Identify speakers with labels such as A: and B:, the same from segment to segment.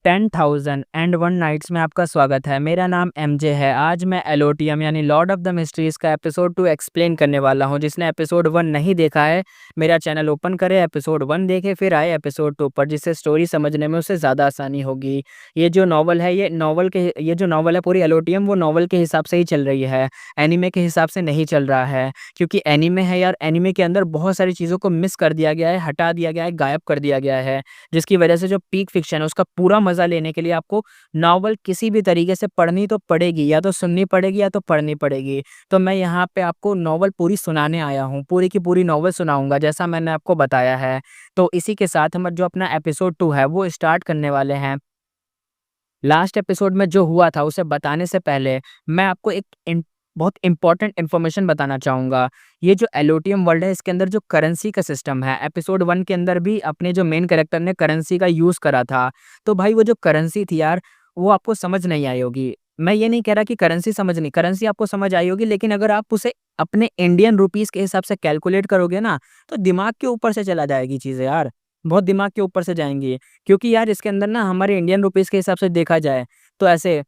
A: 10,001 nights में आपका स्वागत है। मेरा नाम एमजे है। आज मैं एलोटियम यानी लॉर्ड ऑफ द मिस्ट्रीज़ का एपिसोड 2 एक्सप्लेन करने वाला हूँ। जिसने एपिसोड 1 नहीं देखा है, मेरा चैनल ओपन करे, एपिसोड 1 देखे, फिर आए एपिसोड 2 पर, जिससे स्टोरी समझने में उसे ज़्यादा आसानी होगी। ये जो नॉवल है, ये जो नॉवल है पूरी एलोटियम, वो नॉवल के हिसाब से ही चल रही है, एनीमे के हिसाब से नहीं चल रहा है। क्योंकि एनीमे है यार, एनीमे के अंदर बहुत सारी चीज़ों को मिस कर दिया गया है, हटा दिया गया है, गायब कर दिया गया है, जिसकी वजह से जो पीक फिक्शन है उसका पूरा मज़ा लेने के लिए आपको नॉवल किसी भी तरीके से पढ़नी तो पड़ेगी, या तो सुननी पड़ेगी या तो पढ़नी पड़ेगी। तो मैं यहाँ पे आपको नॉवल पूरी सुनाने आया हूँ, पूरी की पूरी नॉवल सुनाऊँगा जैसा मैंने आपको बताया है। तो इसी के साथ हम जो अपना एपिसोड 2 है वो स्टार्ट करने वाले हैं। लास्ट एपिसोड में जो हुआ था उसे बताने से पहले मैं आपको बहुत इंपॉर्टेंट इन्फॉर्मेशन बताना चाहूँगा। ये जो एलोटियम वर्ल्ड है, इसके अंदर जो करेंसी का सिस्टम है, एपिसोड 1 के अंदर भी अपने जो मेन कैरेक्टर ने करेंसी का यूज़ करा था। तो भाई वो जो करेंसी थी यार, वो आपको समझ नहीं आई होगी। मैं ये नहीं कह रहा कि करेंसी आपको समझ आई होगी, लेकिन अगर आप उसे अपने इंडियन रुपीज़ के हिसाब से कैलकुलेट करोगे ना, तो दिमाग के ऊपर से चला जाएगी चीज़ें यार, बहुत दिमाग के ऊपर से जाएँगी। क्योंकि यार इसके अंदर ना हमारे इंडियन रुपीज़ के हिसाब से देखा जाए तो ऐसे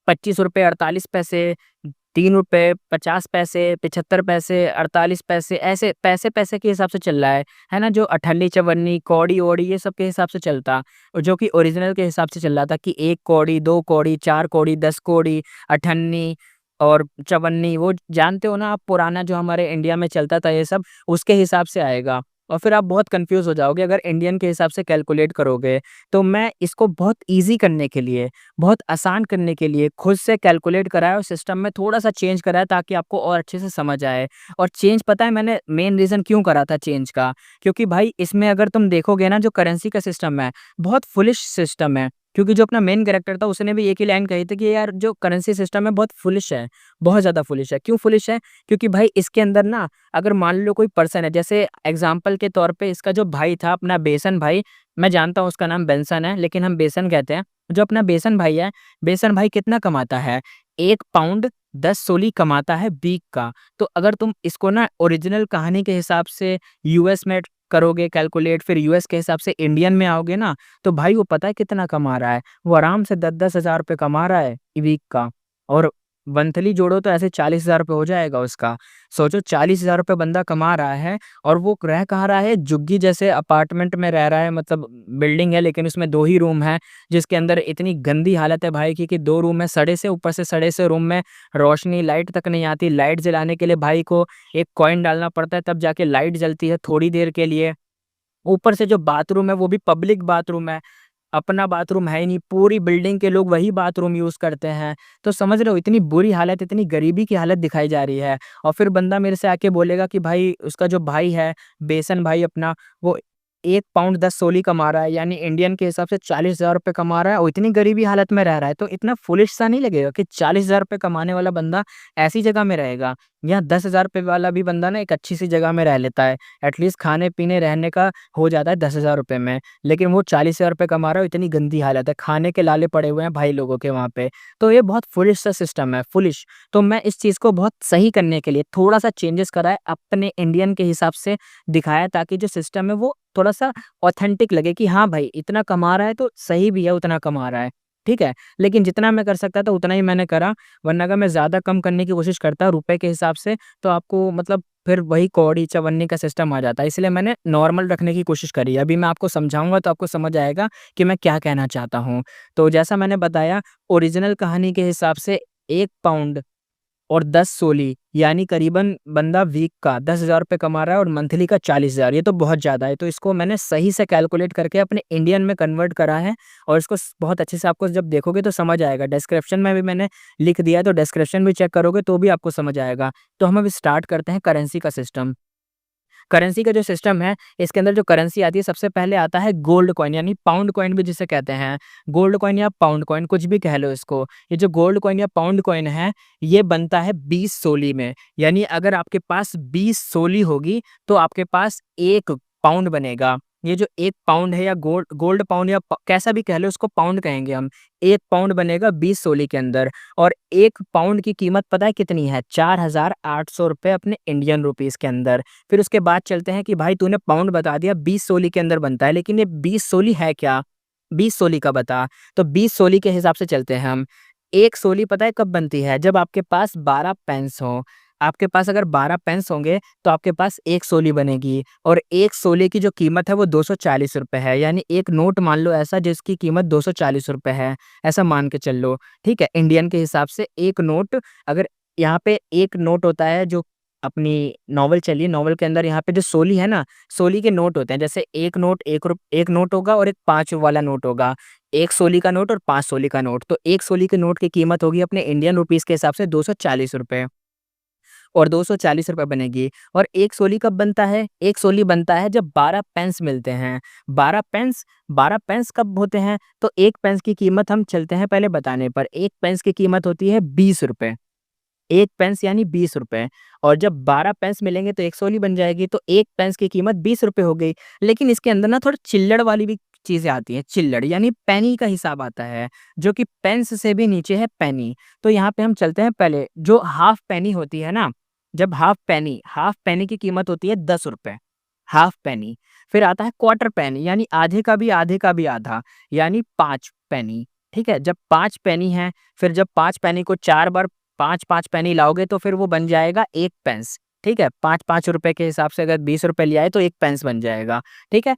A: ₹25, 48 पैसे, ₹3, 50 पैसे, 75 पैसे, 48 पैसे, ऐसे पैसे-पैसे के हिसाब से चल रहा है ना? जो अठन्नी-चवन्नी, कौड़ी-वौड़ी ये सब के हिसाब से चलता, और जो कि ओरिजिनल के हिसाब से चल रहा था कि 1 कौड़ी, 2 कौड़ी, 4 कौड़ी, 10 कौड़ी, अठन्नी और चवन्नी, वो जानते हो ना आप, पुराना जो हमारे इंडिया में चलता था ये सब, उसके हिसाब से आएगा। और फिर आप बहुत कन्फ्यूज़ हो जाओगे अगर इंडियन के हिसाब से कैलकुलेट करोगे। तो मैं इसको बहुत ईज़ी करने के लिए, बहुत आसान करने के लिए खुद से कैलकुलेट कराया और सिस्टम में थोड़ा-सा चेंज कराया, ताकि आपको और अच्छे से समझ आए। और चेंज पता है मैंने मेन रीज़न क्यों करा था चेंज का? क्योंकि भाई इसमें अगर तुम देखोगे ना, जो करेंसी का सिस्टम है, बहुत फुलिश सिस्टम है। क्योंकि जो अपना मेन कैरेक्टर था उसने भी एक ही लाइन कही थी कि यार जो करेंसी सिस्टम है बहुत फुलिश है, बहुत ज़्यादा फुलिश है। क्यों फुलिश है? क्योंकि भाई इसके अंदर ना, अगर मान लो कोई पर्सन है, जैसे एग्ज़ाम्पल के तौर पे इसका जो भाई था अपना बेसन भाई, मैं जानता हूँ उसका नाम बेंसन है, लेकिन हम बेसन कहते हैं। जो अपना बेसन भाई है, बेसन भाई कितना कमाता है? 1 पाउंड 10 सोली कमाता है वीक का। तो अगर तुम इसको ना ओरिजिनल कहानी के हिसाब से यूएस में करोगे कैलकुलेट, फिर यूएस के हिसाब से इंडियन में आओगे ना, तो भाई वो पता है कितना कमा रहा है? वो आराम से 10-10 हज़ार रुपए कमा रहा है वीक का, और मंथली जोड़ो तो ऐसे 40,000 रुपए हो जाएगा उसका। सोचो 40,000 रुपए बंदा कमा रहा है, और वो रह कहाँ रहा है? झुग्गी जैसे अपार्टमेंट में रह रहा है, मतलब बिल्डिंग है लेकिन उसमें 2 ही रूम हैं, जिसके अंदर इतनी गंदी हालत है भाई की कि 2 रूम में सड़े से, ऊपर से सड़े से रूम में रोशनी, लाइट तक नहीं आती। लाइट जलाने के लिए भाई को एक कॉइन डालना पड़ता है, तब जाके लाइट जलती है थोड़ी देर के लिए। ऊपर से जो बाथरूम है वो भी पब्लिक बाथरूम है, अपना बाथरूम है ही नहीं, पूरी बिल्डिंग के लोग वही बाथरूम यूज़ करते हैं। तो समझ रहे हो इतनी बुरी हालत, इतनी गरीबी की हालत दिखाई जा रही है। और फिर बंदा मेरे से आके बोलेगा कि भाई उसका जो भाई है, बेसन भाई अपना, वो 1 पाउंड 10 सोली कमा रहा है, यानी इंडियन के हिसाब से 40,000 रुपए कमा रहा है, और इतनी गरीबी हालत में रह रहा है। तो इतना फूलिश सा नहीं लगेगा कि 40,000 रुपए कमाने वाला बंदा ऐसी जगह में रहेगा? यहाँ 10,000 रुपए वाला भी बंदा ना एक अच्छी-सी जगह में रह लेता है। एटलीस्ट खाने-पीने, रहने का हो जाता है 10,000 रुपए में। लेकिन वो 40,000 रुपए कमा रहा है, इतनी गंदी हालत है, खाने के लाले पड़े हुए हैं भाई लोगों के वहाँ पे। तो ये बहुत फूलिश सा सिस्टम है, फूलिश। तो मैं इस चीज़ को बहुत सही करने के लिए थोड़ा-सा चेंजेस करा है, अपने इंडियन के हिसाब से दिखाया, ताकि जो सिस्टम है वो थोड़ा-सा ऑथेंटिक लगे कि हाँ भाई, इतना कमा रहा है तो सही भी है उतना कमा रहा है, ठीक है? लेकिन जितना मैं कर सकता था उतना ही मैंने करा, वरना अगर मैं ज़्यादा कम करने की कोशिश करता रुपए के हिसाब से, तो आपको मतलब फिर वही कौड़ी-चवन्नी का सिस्टम आ जाता है। इसलिए मैंने नॉर्मल रखने की कोशिश करी है। अभी मैं आपको समझाऊँगा तो आपको समझ आएगा कि मैं क्या कहना चाहता हूँ। तो जैसा मैंने बताया, ओरिजिनल कहानी के हिसाब से 1 पाउंड और 10 सोली, यानी करीबन बंदा वीक का 10,000 रुपए कमा रहा है, और मंथली का 40,000, ये तो बहुत ज़्यादा है। तो इसको मैंने सही से कैलकुलेट करके अपने इंडियन में कन्वर्ट करा है, और इसको बहुत अच्छे से आपको जब देखोगे तो समझ आएगा। डिस्क्रिप्शन में भी मैंने लिख दिया है, तो डिस्क्रिप्शन भी चेक करोगे तो भी आपको समझ आएगा। तो हम अब स्टार्ट करते हैं करेंसी का सिस्टम। करेंसी का जो सिस्टम है, इसके अंदर जो करेंसी आती है, सबसे पहले आता है गोल्ड कॉइन, यानी पाउंड कॉइन भी जिसे कहते हैं। गोल्ड कॉइन या पाउंड कॉइन, कुछ भी कह लो इसको। ये जो गोल्ड कॉइन या पाउंड कॉइन है, ये बनता है 20 सोली में। यानी अगर आपके पास 20 सोली होगी, तो आपके पास 1 पाउंड बनेगा। ये जो 1 पाउंड है, या गोल्ड गोल्ड पाउंड, या कैसा भी कह लो, उसको पाउंड कहेंगे हम। 1 पाउंड बनेगा 20 सोली के अंदर। और 1 पाउंड की कीमत पता है कितनी है? 4,800 रुपए अपने इंडियन रुपीज़ के अंदर। फिर उसके बाद चलते हैं कि भाई तूने पाउंड बता दिया, 20 सोली के अंदर बनता है, लेकिन ये 20 सोली है क्या? 20 सोली का बता। तो 20 सोली के हिसाब से चलते हैं हम। 1 सोली पता है कब बनती है? जब आपके पास 12 पेन्स हों। आपके पास अगर 12 पेन्स होंगे तो आपके पास 1 सोली बनेगी, और 1 सोली की जो कीमत है वो ₹240 है। यानी एक नोट मान लो ऐसा जिसकी कीमत ₹240 है, ऐसा मान के चल लो, ठीक है? इंडियन के हिसाब से एक नोट, अगर यहाँ पे एक नोट होता है जो अपनी नॉवल चली, नॉवल के अंदर यहाँ पे जो सोली है ना, सोली के नोट होते हैं। जैसे एक नोट, एक नोट होगा और एक 5 वाला नोट होगा। 1 सोली का नोट और 5 सोली का नोट। तो 1 सोली के नोट की कीमत होगी अपने इंडियन रुपीज़ के हिसाब से ₹240, और ₹240 बनेगी। और 1 सोली कब बनता है? 1 सोली बनता है जब 12 पेंस मिलते हैं। 12 पेंस कब होते हैं? तो 1 पेंस की कीमत हम चलते हैं पहले बताने पर। 1 पेंस की कीमत होती है ₹20। 1 पेंस यानी ₹20, और जब 12 पेंस मिलेंगे तो 1 सोली बन जाएगी, तो 1 पेंस की कीमत ₹20 हो गई। लेकिन इसके अंदर ना थोड़ा चिल्लड़ वाली भी चीज़ें आती हैं, चिल्लड़ यानी पेनी का हिसाब आता है, जो कि पेंस से भी नीचे है पेनी। तो यहाँ पे हम चलते हैं पहले, जो हाफ पेनी होती है ना, जब हाफ पेनी की कीमत होती है ₹10, हाफ पेनी। फिर आता है क्वार्टर पेनी, यानी आधे का भी आधा, यानी 5 पेनी, ठीक है? जब 5 पेनी है, फिर जब 5 पेनी को 4 बार 5-5 पेनी लाओगे तो फिर वो बन जाएगा 1 पेंस, ठीक है? 5-5 रुपए के हिसाब से अगर ₹20 लिया है तो 1 पेंस बन जाएगा, ठीक है?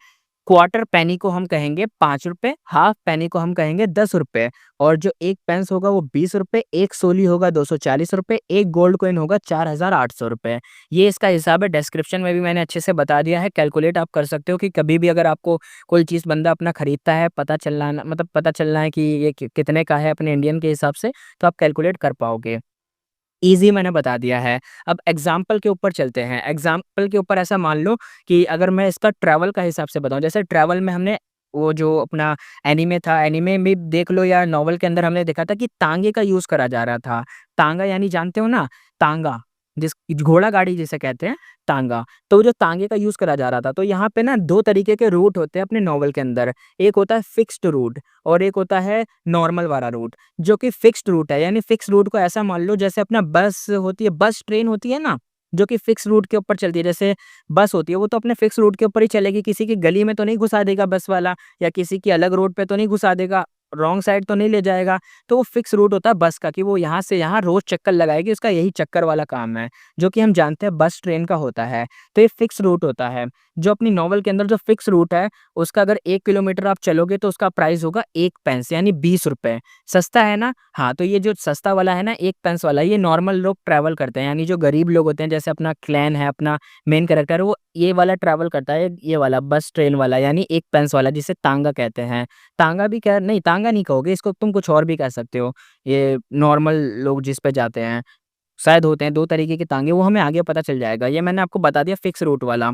A: क्वार्टर पेनी को हम कहेंगे ₹5, हाफ पेनी को हम कहेंगे ₹10, और जो 1 पेंस होगा वो ₹20, 1 सोली होगा ₹240, 1 गोल्ड कॉइन होगा ₹4800। ये इसका हिसाब है। डिस्क्रिप्शन में भी मैंने अच्छे से बता दिया है, कैलकुलेट आप कर सकते हो कि कभी भी अगर आपको कोई चीज़ बंदा अपना खरीदता है, पता चलना है कि ये कितने का है अपने इंडियन के हिसाब से, तो आप कैलकुलेट कर पाओगे। ईज़ी मैंने बता दिया है। अब एग्ज़ाम्पल के ऊपर चलते हैं। एग्ज़ाम्पल के ऊपर ऐसा मान लो कि अगर मैं इसका ट्रैवल का हिसाब से बताऊँ, जैसे ट्रैवल में हमने वो जो अपना एनीमे था, एनीमे में देख लो या नॉवल के अंदर हमने देखा था कि तांगे का यूज़ करा जा रहा था। तांगा यानी जानते हो ना? तांगा, जिस घोड़ा गाड़ी जिसे कहते हैं, तांगा। तो वो जो तांगे का यूज़ करा जा रहा था, तो यहाँ पे ना 2 तरीके के रूट होते हैं अपने नॉवल के अंदर। एक होता है फिक्स्ड रूट और एक होता है नॉर्मल वाला रूट। जो कि फिक्स्ड रूट है, यानी फिक्स्ड रूट को ऐसा मान लो जैसे अपना बस होती है, बस ट्रेन होती है ना, जो कि फिक्स रूट के ऊपर चलती है। जैसे बस होती है, वो तो अपने फिक्स रूट के ऊपर ही चलेगी, किसी की गली में तो नहीं घुसा देगा बस वाला, या किसी की अलग रोड पे तो नहीं घुसा देगा, रॉन्ग साइड तो नहीं ले जाएगा। तो वो फिक्स रूट होता है बस का, कि वो यहाँ से यहाँ रोज़ चक्कर लगाएगी, उसका यही चक्कर वाला काम है, जो कि हम जानते हैं बस ट्रेन का होता है। तो ये फिक्स रूट होता है। जो अपनी नॉवल के अंदर जो फिक्स रूट है, उसका अगर 1 किलोमीटर आप चलोगे तो उसका प्राइस होगा 1 पेंस यानी ₹20। सस्ता है ना? हाँ, तो ये जो सस्ता वाला है ना 1 पेंस वाला, ये नॉर्मल लोग ट्रैवल करते हैं, यानी जो गरीब लोग होते हैं, जैसे अपना क्लैन है, अपना मेन कैरेक्टर है, वो ये वाला ट्रैवल करता है, ये वाला बस ट्रेन वाला, यानी 1 पेंस वाला, जिसे तांगा कहते हैं। तांगा भी कह नहीं, तांगा नहीं कहोगे इसको, तुम कुछ और भी कह सकते हो। ये नॉर्मल लोग जिस पे जाते हैं, शायद होते हैं 2 तरीके के तांगे, वो हमें आगे पता चल जाएगा। ये मैंने आपको बता दिया फिक्स रूट वाला।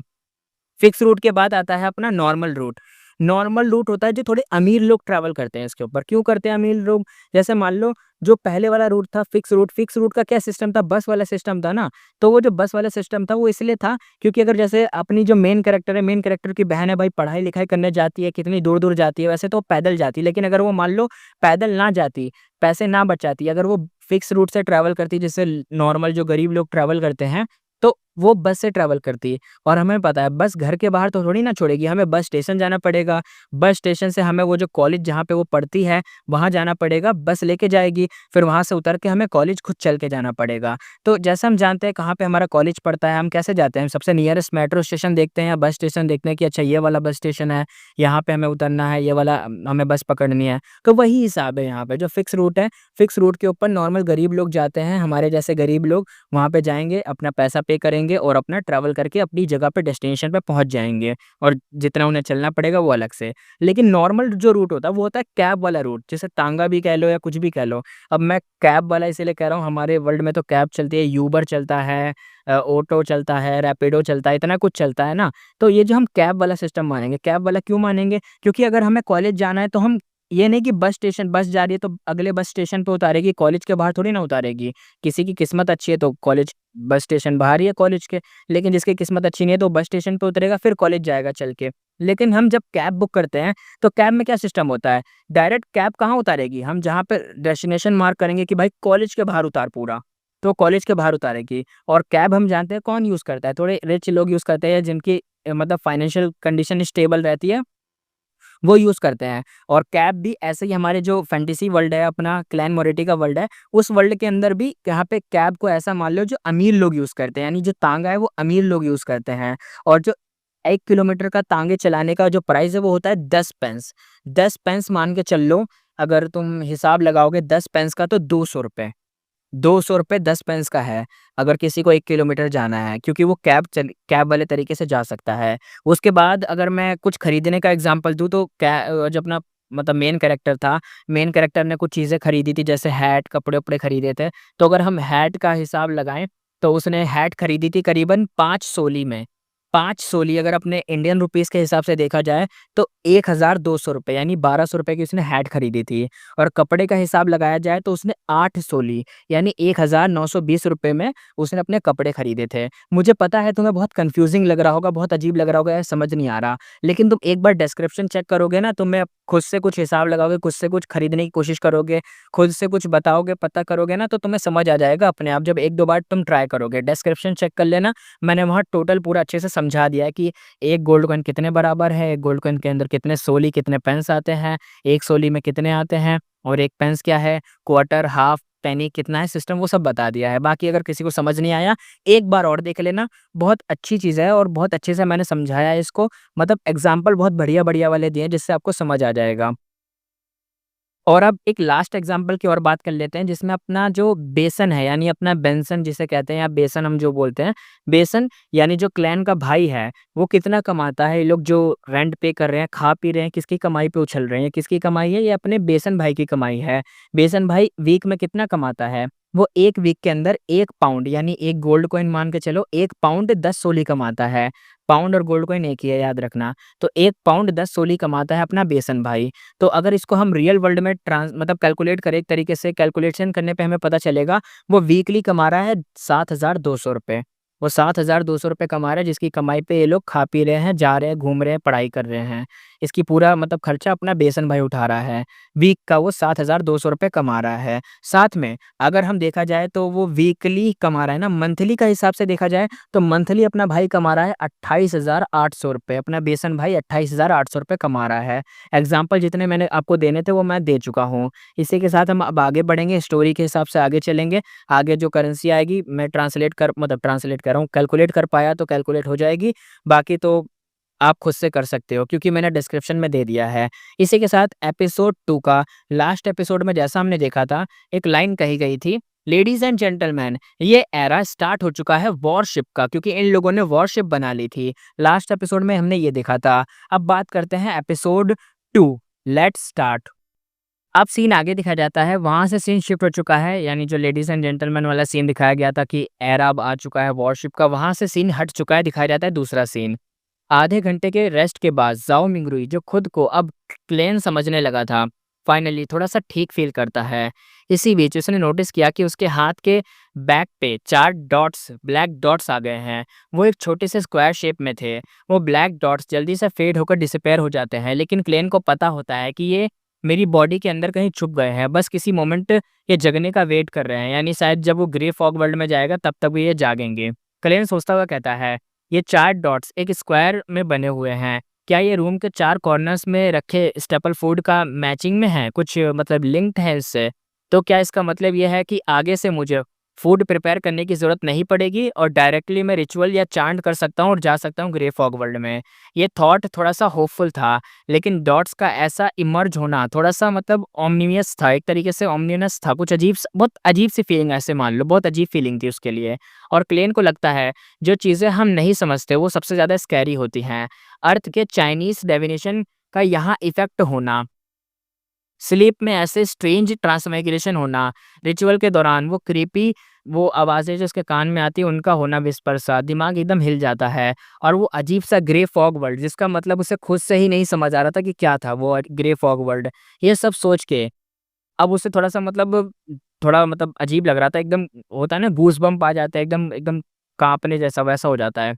A: फिक्स रूट के बाद आता है अपना नॉर्मल रूट। नॉर्मल रूट होता है जो थोड़े अमीर लोग ट्रैवल करते हैं इसके ऊपर। क्यों करते हैं अमीर लोग? जैसे मान लो जो पहले वाला रूट था फिक्स रूट का क्या सिस्टम था? बस वाला सिस्टम था ना। तो वो जो बस वाला सिस्टम था वो इसलिए था क्योंकि अगर जैसे अपनी जो मेन कैरेक्टर है, मेन कैरेक्टर की बहन है भाई, पढ़ाई-लिखाई करने जाती है, कितनी दूर-दूर जाती है, वैसे तो वो पैदल जाती है, लेकिन अगर वो मान लो पैदल ना जाती, पैसे ना बचाती, अगर वो फिक्स रूट से ट्रैवल करती, जैसे नॉर्मल जो गरीब लोग ट्रैवल करते हैं, तो वो बस से ट्रैवल करती। और हमें पता है बस घर के बाहर तो थोड़ी ना छोड़ेगी, हमें बस स्टेशन जाना पड़ेगा। बस स्टेशन से हमें वो जो कॉलेज जहाँ पे वो पढ़ती है, वहाँ जाना पड़ेगा, बस लेके जाएगी। फिर वहाँ से उतर के हमें कॉलेज खुद चल के जाना पड़ेगा। तो जैसा हम जानते हैं कहाँ पे हमारा कॉलेज पड़ता है, हम कैसे जाते हैं? सबसे नियरेस्ट मेट्रो स्टेशन देखते हैं या बस स्टेशन देखते हैं कि अच्छा ये वाला बस स्टेशन है, यहाँ पे हमें उतरना है, ये वाला हमें बस पकड़नी है। तो वही हिसाब है यहाँ पे, जो फिक्स रूट है, फिक्स रूट के ऊपर नॉर्मल गरीब लोग जाते हैं, हमारे जैसे गरीब लोग वहाँ पे जाएँगे, अपना पैसा पे करेंगे और अपना ट्रैवल करके अपनी जगह पे डेस्टिनेशन पे पहुँच जाएँगे, और जितना उन्हें चलना पड़ेगा वो अलग से। लेकिन नॉर्मल जो रूट होता है वो होता है कैब वाला रूट, जिसे तांगा भी कह लो या कुछ भी कह लो। अब मैं कैब वाला इसीलिए कह रहा हूँ, हमारे वर्ल्ड में तो कैब चलती है, यूबर चलता है, ऑटो चलता है, रैपिडो चलता है, इतना कुछ चलता है ना। तो ये जो हम कैब वाला सिस्टम मानेंगे, कैब वाला क्यों मानेंगे? क्योंकि अगर हमें कॉलेज जाना है तो हम ये नहीं कि बस जा रही है तो अगले बस स्टेशन पे उतारेगी, कॉलेज के बाहर थोड़ी ना उतारेगी। किसी की किस्मत अच्छी है तो कॉलेज बस स्टेशन बाहर ही है कॉलेज के, लेकिन जिसकी किस्मत अच्छी नहीं है तो बस स्टेशन पे उतरेगा फिर कॉलेज जाएगा चल के। लेकिन हम जब कैब बुक करते हैं तो कैब में क्या सिस्टम होता है, डायरेक्ट कैब कहाँ उतारेगी, हम जहाँ पे डेस्टिनेशन मार्क करेंगे कि भाई कॉलेज के बाहर उतार पूरा, तो कॉलेज के बाहर उतारेगी। और कैब हम जानते हैं कौन यूज़ करता है, थोड़े रिच लोग यूज़ करते हैं जिनकी मतलब फाइनेंशियल कंडीशन स्टेबल रहती है, वो यूज़ करते हैं। और कैप भी ऐसे ही हमारे जो फैंटेसी वर्ल्ड है अपना क्लैन मोरिटी का वर्ल्ड है, उस वर्ल्ड के अंदर भी यहाँ पे कैप को ऐसा मान लो जो अमीर लोग यूज़ करते हैं, यानी जो तांगा है वो अमीर लोग यूज़ करते हैं। और जो 1 किलोमीटर का तांगे चलाने का जो प्राइस है वो होता है 10 पेंस। 10 पेंस मान के चल लो, अगर तुम हिसाब लगाओगे 10 पेंस का तो ₹200। ₹200 10 पेंस का है, अगर किसी को 1 किलोमीटर जाना है, क्योंकि वो कैब वाले तरीके से जा सकता है। उसके बाद अगर मैं कुछ खरीदने का एग्ज़ाम्पल दूँ तो जो अपना मतलब मेन कैरेक्टर था, मेन कैरेक्टर ने कुछ चीज़ें खरीदी थी जैसे हैट, कपड़े-वपड़े खरीदे थे। तो अगर हम हैट का हिसाब लगाएँ, तो उसने हैट खरीदी थी करीबन 5 सोली में। 5 सोली अगर अपने इंडियन रुपीज़ के हिसाब से देखा जाए तो ₹1200 यानी ₹1200 की उसने हैट खरीदी थी। और कपड़े का हिसाब लगाया जाए तो उसने 8 सोली यानी ₹1920 में उसने अपने कपड़े खरीदे थे। मुझे पता है तुम्हें बहुत कन्फ्यूज़िंग लग रहा होगा, बहुत अजीब लग रहा होगा, यार समझ नहीं आ रहा। लेकिन तुम एक बार डिस्क्रिप्शन चेक करोगे ना, तुम्हें खुद से कुछ हिसाब लगाओगे, खुद से कुछ खरीदने की कोशिश करोगे, खुद से कुछ बताओगे, पता करोगे ना, तो तुम्हें समझ आ जाएगा अपने आप जब 1-2 बार तुम ट्राई करोगे। डिस्क्रिप्शन चेक कर लेना, मैंने वहाँ टोटल पूरा अच्छे से समझा दिया है कि 1 गोल्ड कॉइन कितने बराबर है, 1 गोल्ड कॉइन के अंदर कितने सोली, कितने पेंस आते हैं, 1 सोली में कितने आते हैं और 1 पेंस क्या है, क्वार्टर, हाफ, पेनी कितना है सिस्टम, वो सब बता दिया है। बाकी अगर किसी को समझ नहीं आया, एक बार और देख लेना, बहुत अच्छी चीज़ है और बहुत अच्छे से मैंने समझाया है इसको, मतलब एग्ज़ाम्पल बहुत बढ़िया-बढ़िया वाले दिए हैं जिससे आपको समझ आ जाएगा। और अब एक लास्ट एग्ज़ाम्पल की और बात कर लेते हैं जिसमें अपना जो बेसन है यानी अपना बेंसन जिसे कहते हैं या बेसन हम जो बोलते हैं, बेसन यानी जो क्लैन का भाई है, वो कितना कमाता है, ये लोग जो रेंट पे कर रहे हैं, खा पी रहे हैं, किसकी कमाई पे उछल रहे हैं, किसकी कमाई है? ये अपने बेसन भाई की कमाई है। बेसन भाई वीक में कितना कमाता है? वो 1 वीक के अंदर 1 पाउंड यानी 1 गोल्ड कॉइन मान के चलो 1 पाउंड 10 सोली कमाता है। पाउंड और गोल्ड कॉइन एक ही है, याद रखना। तो 1 पाउंड 10 सोली कमाता है अपना बेसन भाई। तो अगर इसको हम रियल वर्ल्ड में मतलब कैलकुलेट करें एक तरीके से, कैलकुलेशन करने पे हमें पता चलेगा वो वीकली कमा रहा है ₹7,200। वो ₹7,200 कमा रहा है जिसकी कमाई पे ये लोग खा पी रहे हैं, जा रहे हैं, घूम रहे हैं, पढ़ाई कर रहे हैं। इसकी पूरा मतलब खर्चा अपना बेसन भाई उठा रहा है। वीक का वो ₹7,200 कमा रहा है। साथ में अगर हम देखा जाए तो वो वीकली कमा रहा है ना, मंथली का हिसाब से देखा जाए तो मंथली अपना भाई कमा रहा है ₹28,800। अपना बेसन भाई ₹28,800 कमा रहा है। एग्ज़ाम्पल जितने मैंने आपको देने थे वो मैं दे चुका हूँ। इसी के साथ हम अब आगे बढ़ेंगे, स्टोरी के हिसाब से आगे चलेंगे। आगे जो करेंसी आएगी मैं ट्रांसलेट कर रहा हूँ, कैलकुलेट कर पाया तो कैलकुलेट हो जाएगी, बाकी तो आप खुद से कर सकते हो क्योंकि मैंने डिस्क्रिप्शन में दे दिया है। इसी के साथ एपिसोड 2 का लास्ट एपिसोड में जैसा हमने देखा था, एक लाइन कही गई थी, लेडीज़ एंड जेंटलमैन ये एरा स्टार्ट हो चुका है वॉरशिप का, क्योंकि इन लोगों ने वॉरशिप बना ली थी। लास्ट एपिसोड में हमने ये देखा था। अब बात करते हैं एपिसोड 2, लेट्स स्टार्ट। अब सीन आगे दिखाया जाता है, वहाँ से सीन शिफ्ट हो चुका है, यानी जो लेडीज़ एंड जेंटलमैन वाला सीन दिखाया गया था कि एरा अब आ चुका है वॉरशिप का, वहाँ से सीन हट चुका है, दिखाया जाता है दूसरा सीन। आधे घंटे के रेस्ट के बाद ज़ाओ मिंगरुई जो खुद को अब क्लेन समझने लगा था, फाइनली थोड़ा-सा ठीक फ़ील करता है। इसी बीच उसने नोटिस किया कि उसके हाथ के बैक पे 4 डॉट्स, ब्लैक डॉट्स आ गए हैं। वो एक छोटे से स्क्वायर शेप में थे। वो ब्लैक डॉट्स जल्दी से फेड होकर डिसअपीयर हो जाते हैं, लेकिन क्लेन को पता होता है कि ये मेरी बॉडी के अंदर कहीं छुप गए हैं, बस किसी मोमेंट ये जगने का वेट कर रहे हैं, यानी शायद जब वो ग्रे फॉग वर्ल्ड में जाएगा तब तक ये जागेंगे। क्लेन सोचता हुआ कहता है, ये 4 डॉट्स एक स्क्वायर में बने हुए हैं। क्या ये रूम के 4 कॉर्नर्स में रखे स्टेपल फूड का मैचिंग में है? कुछ मतलब लिंक्ड है इससे? तो क्या इसका मतलब ये है कि आगे से मुझे फूड प्रिपेयर करने की ज़रूरत नहीं पड़ेगी और डायरेक्टली मैं रिचुअल या चांट कर सकता हूँ और जा सकता हूँ ग्रे फॉग वर्ल्ड में? ये थॉट थोड़ा-सा होपफुल था, लेकिन डॉट्स का ऐसा इमर्ज होना थोड़ा-सा मतलब ओमनियस था, एक तरीके से ओमनियस था। कुछ बहुत अजीब-सी फीलिंग ऐसे मान लो, बहुत अजीब फीलिंग थी उसके लिए। और क्लेन को लगता है जो चीज़ें हम नहीं समझते वो सबसे ज़्यादा स्कैरी होती हैं। अर्थ के चाइनीज़ डेफिनेशन का यहाँ इफ़ेक्ट होना, स्लीप में ऐसे स्ट्रेंज ट्रांसमाइग्रेशन होना, रिचुअल के दौरान वो क्रीपी वो आवाज़ें जो उसके कान में आती हैं उनका होना विस्पर सा, दिमाग एकदम हिल जाता है। और वो अजीब-सा ग्रे फॉग वर्ल्ड जिसका मतलब उसे खुद से ही नहीं समझ आ रहा था कि क्या था वो ग्रे फॉग वर्ल्ड। ये सब सोच के अब उसे थोड़ा-सा मतलब थोड़ा मतलब अजीब लग रहा था, एकदम होता है ना गूज़बम्प आ जाता है, एकदम एकदम काँपने जैसा वैसा हो जाता है।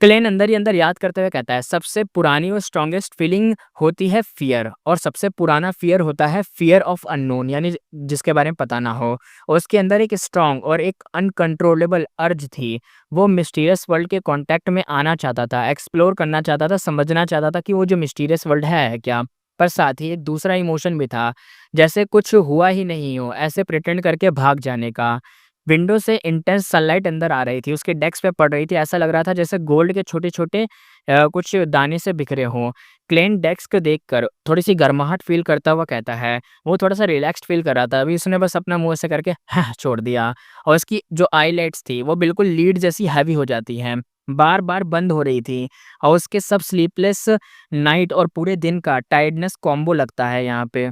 A: क्लेन अंदर ही अंदर याद करते हुए कहता है, सबसे पुरानी और स्ट्रॉन्गेस्ट फीलिंग होती है फ़ियर, और सबसे पुराना फ़ियर होता है फ़ियर ऑफ अननोन, यानी जिसके बारे में पता ना हो। और उसके अंदर एक स्ट्रॉन्ग और एक अनकंट्रोलेबल अर्ज थी। वो मिस्टीरियस वर्ल्ड के कॉन्टैक्ट में आना चाहता था, एक्सप्लोर करना चाहता था, समझना चाहता था कि वो जो मिस्टीरियस वर्ल्ड है क्या? पर साथ ही एक दूसरा इमोशन भी था, जैसे कुछ हुआ ही नहीं हो, ऐसे प्रिटेंड करके भाग जाने का। विंडो से इंटेंस सनलाइट अंदर आ रही थी, उसके डेस्क पे पड़ रही थी, ऐसा लग रहा था जैसे गोल्ड के छोटे-छोटे कुछ दाने से बिखरे हों। क्लेन डेस्क को देखकर थोड़ी-सी गर्माहट फ़ील करता हुआ कहता है, वो थोड़ा-सा रिलैक्स्ड फ़ील कर रहा था, अभी उसने बस अपना मुँह ऐसे करके छोड़ दिया, और उसकी जो आईलिड्स थी, वो बिल्कुल लीड जैसी हेवी हो जाती हैं, बार-बार बंद हो रही थी, और उसके सब स्लीपलेस नाइट और पूरे दिन का टायर्डनेस कॉम्बो लगता है यहाँ पे।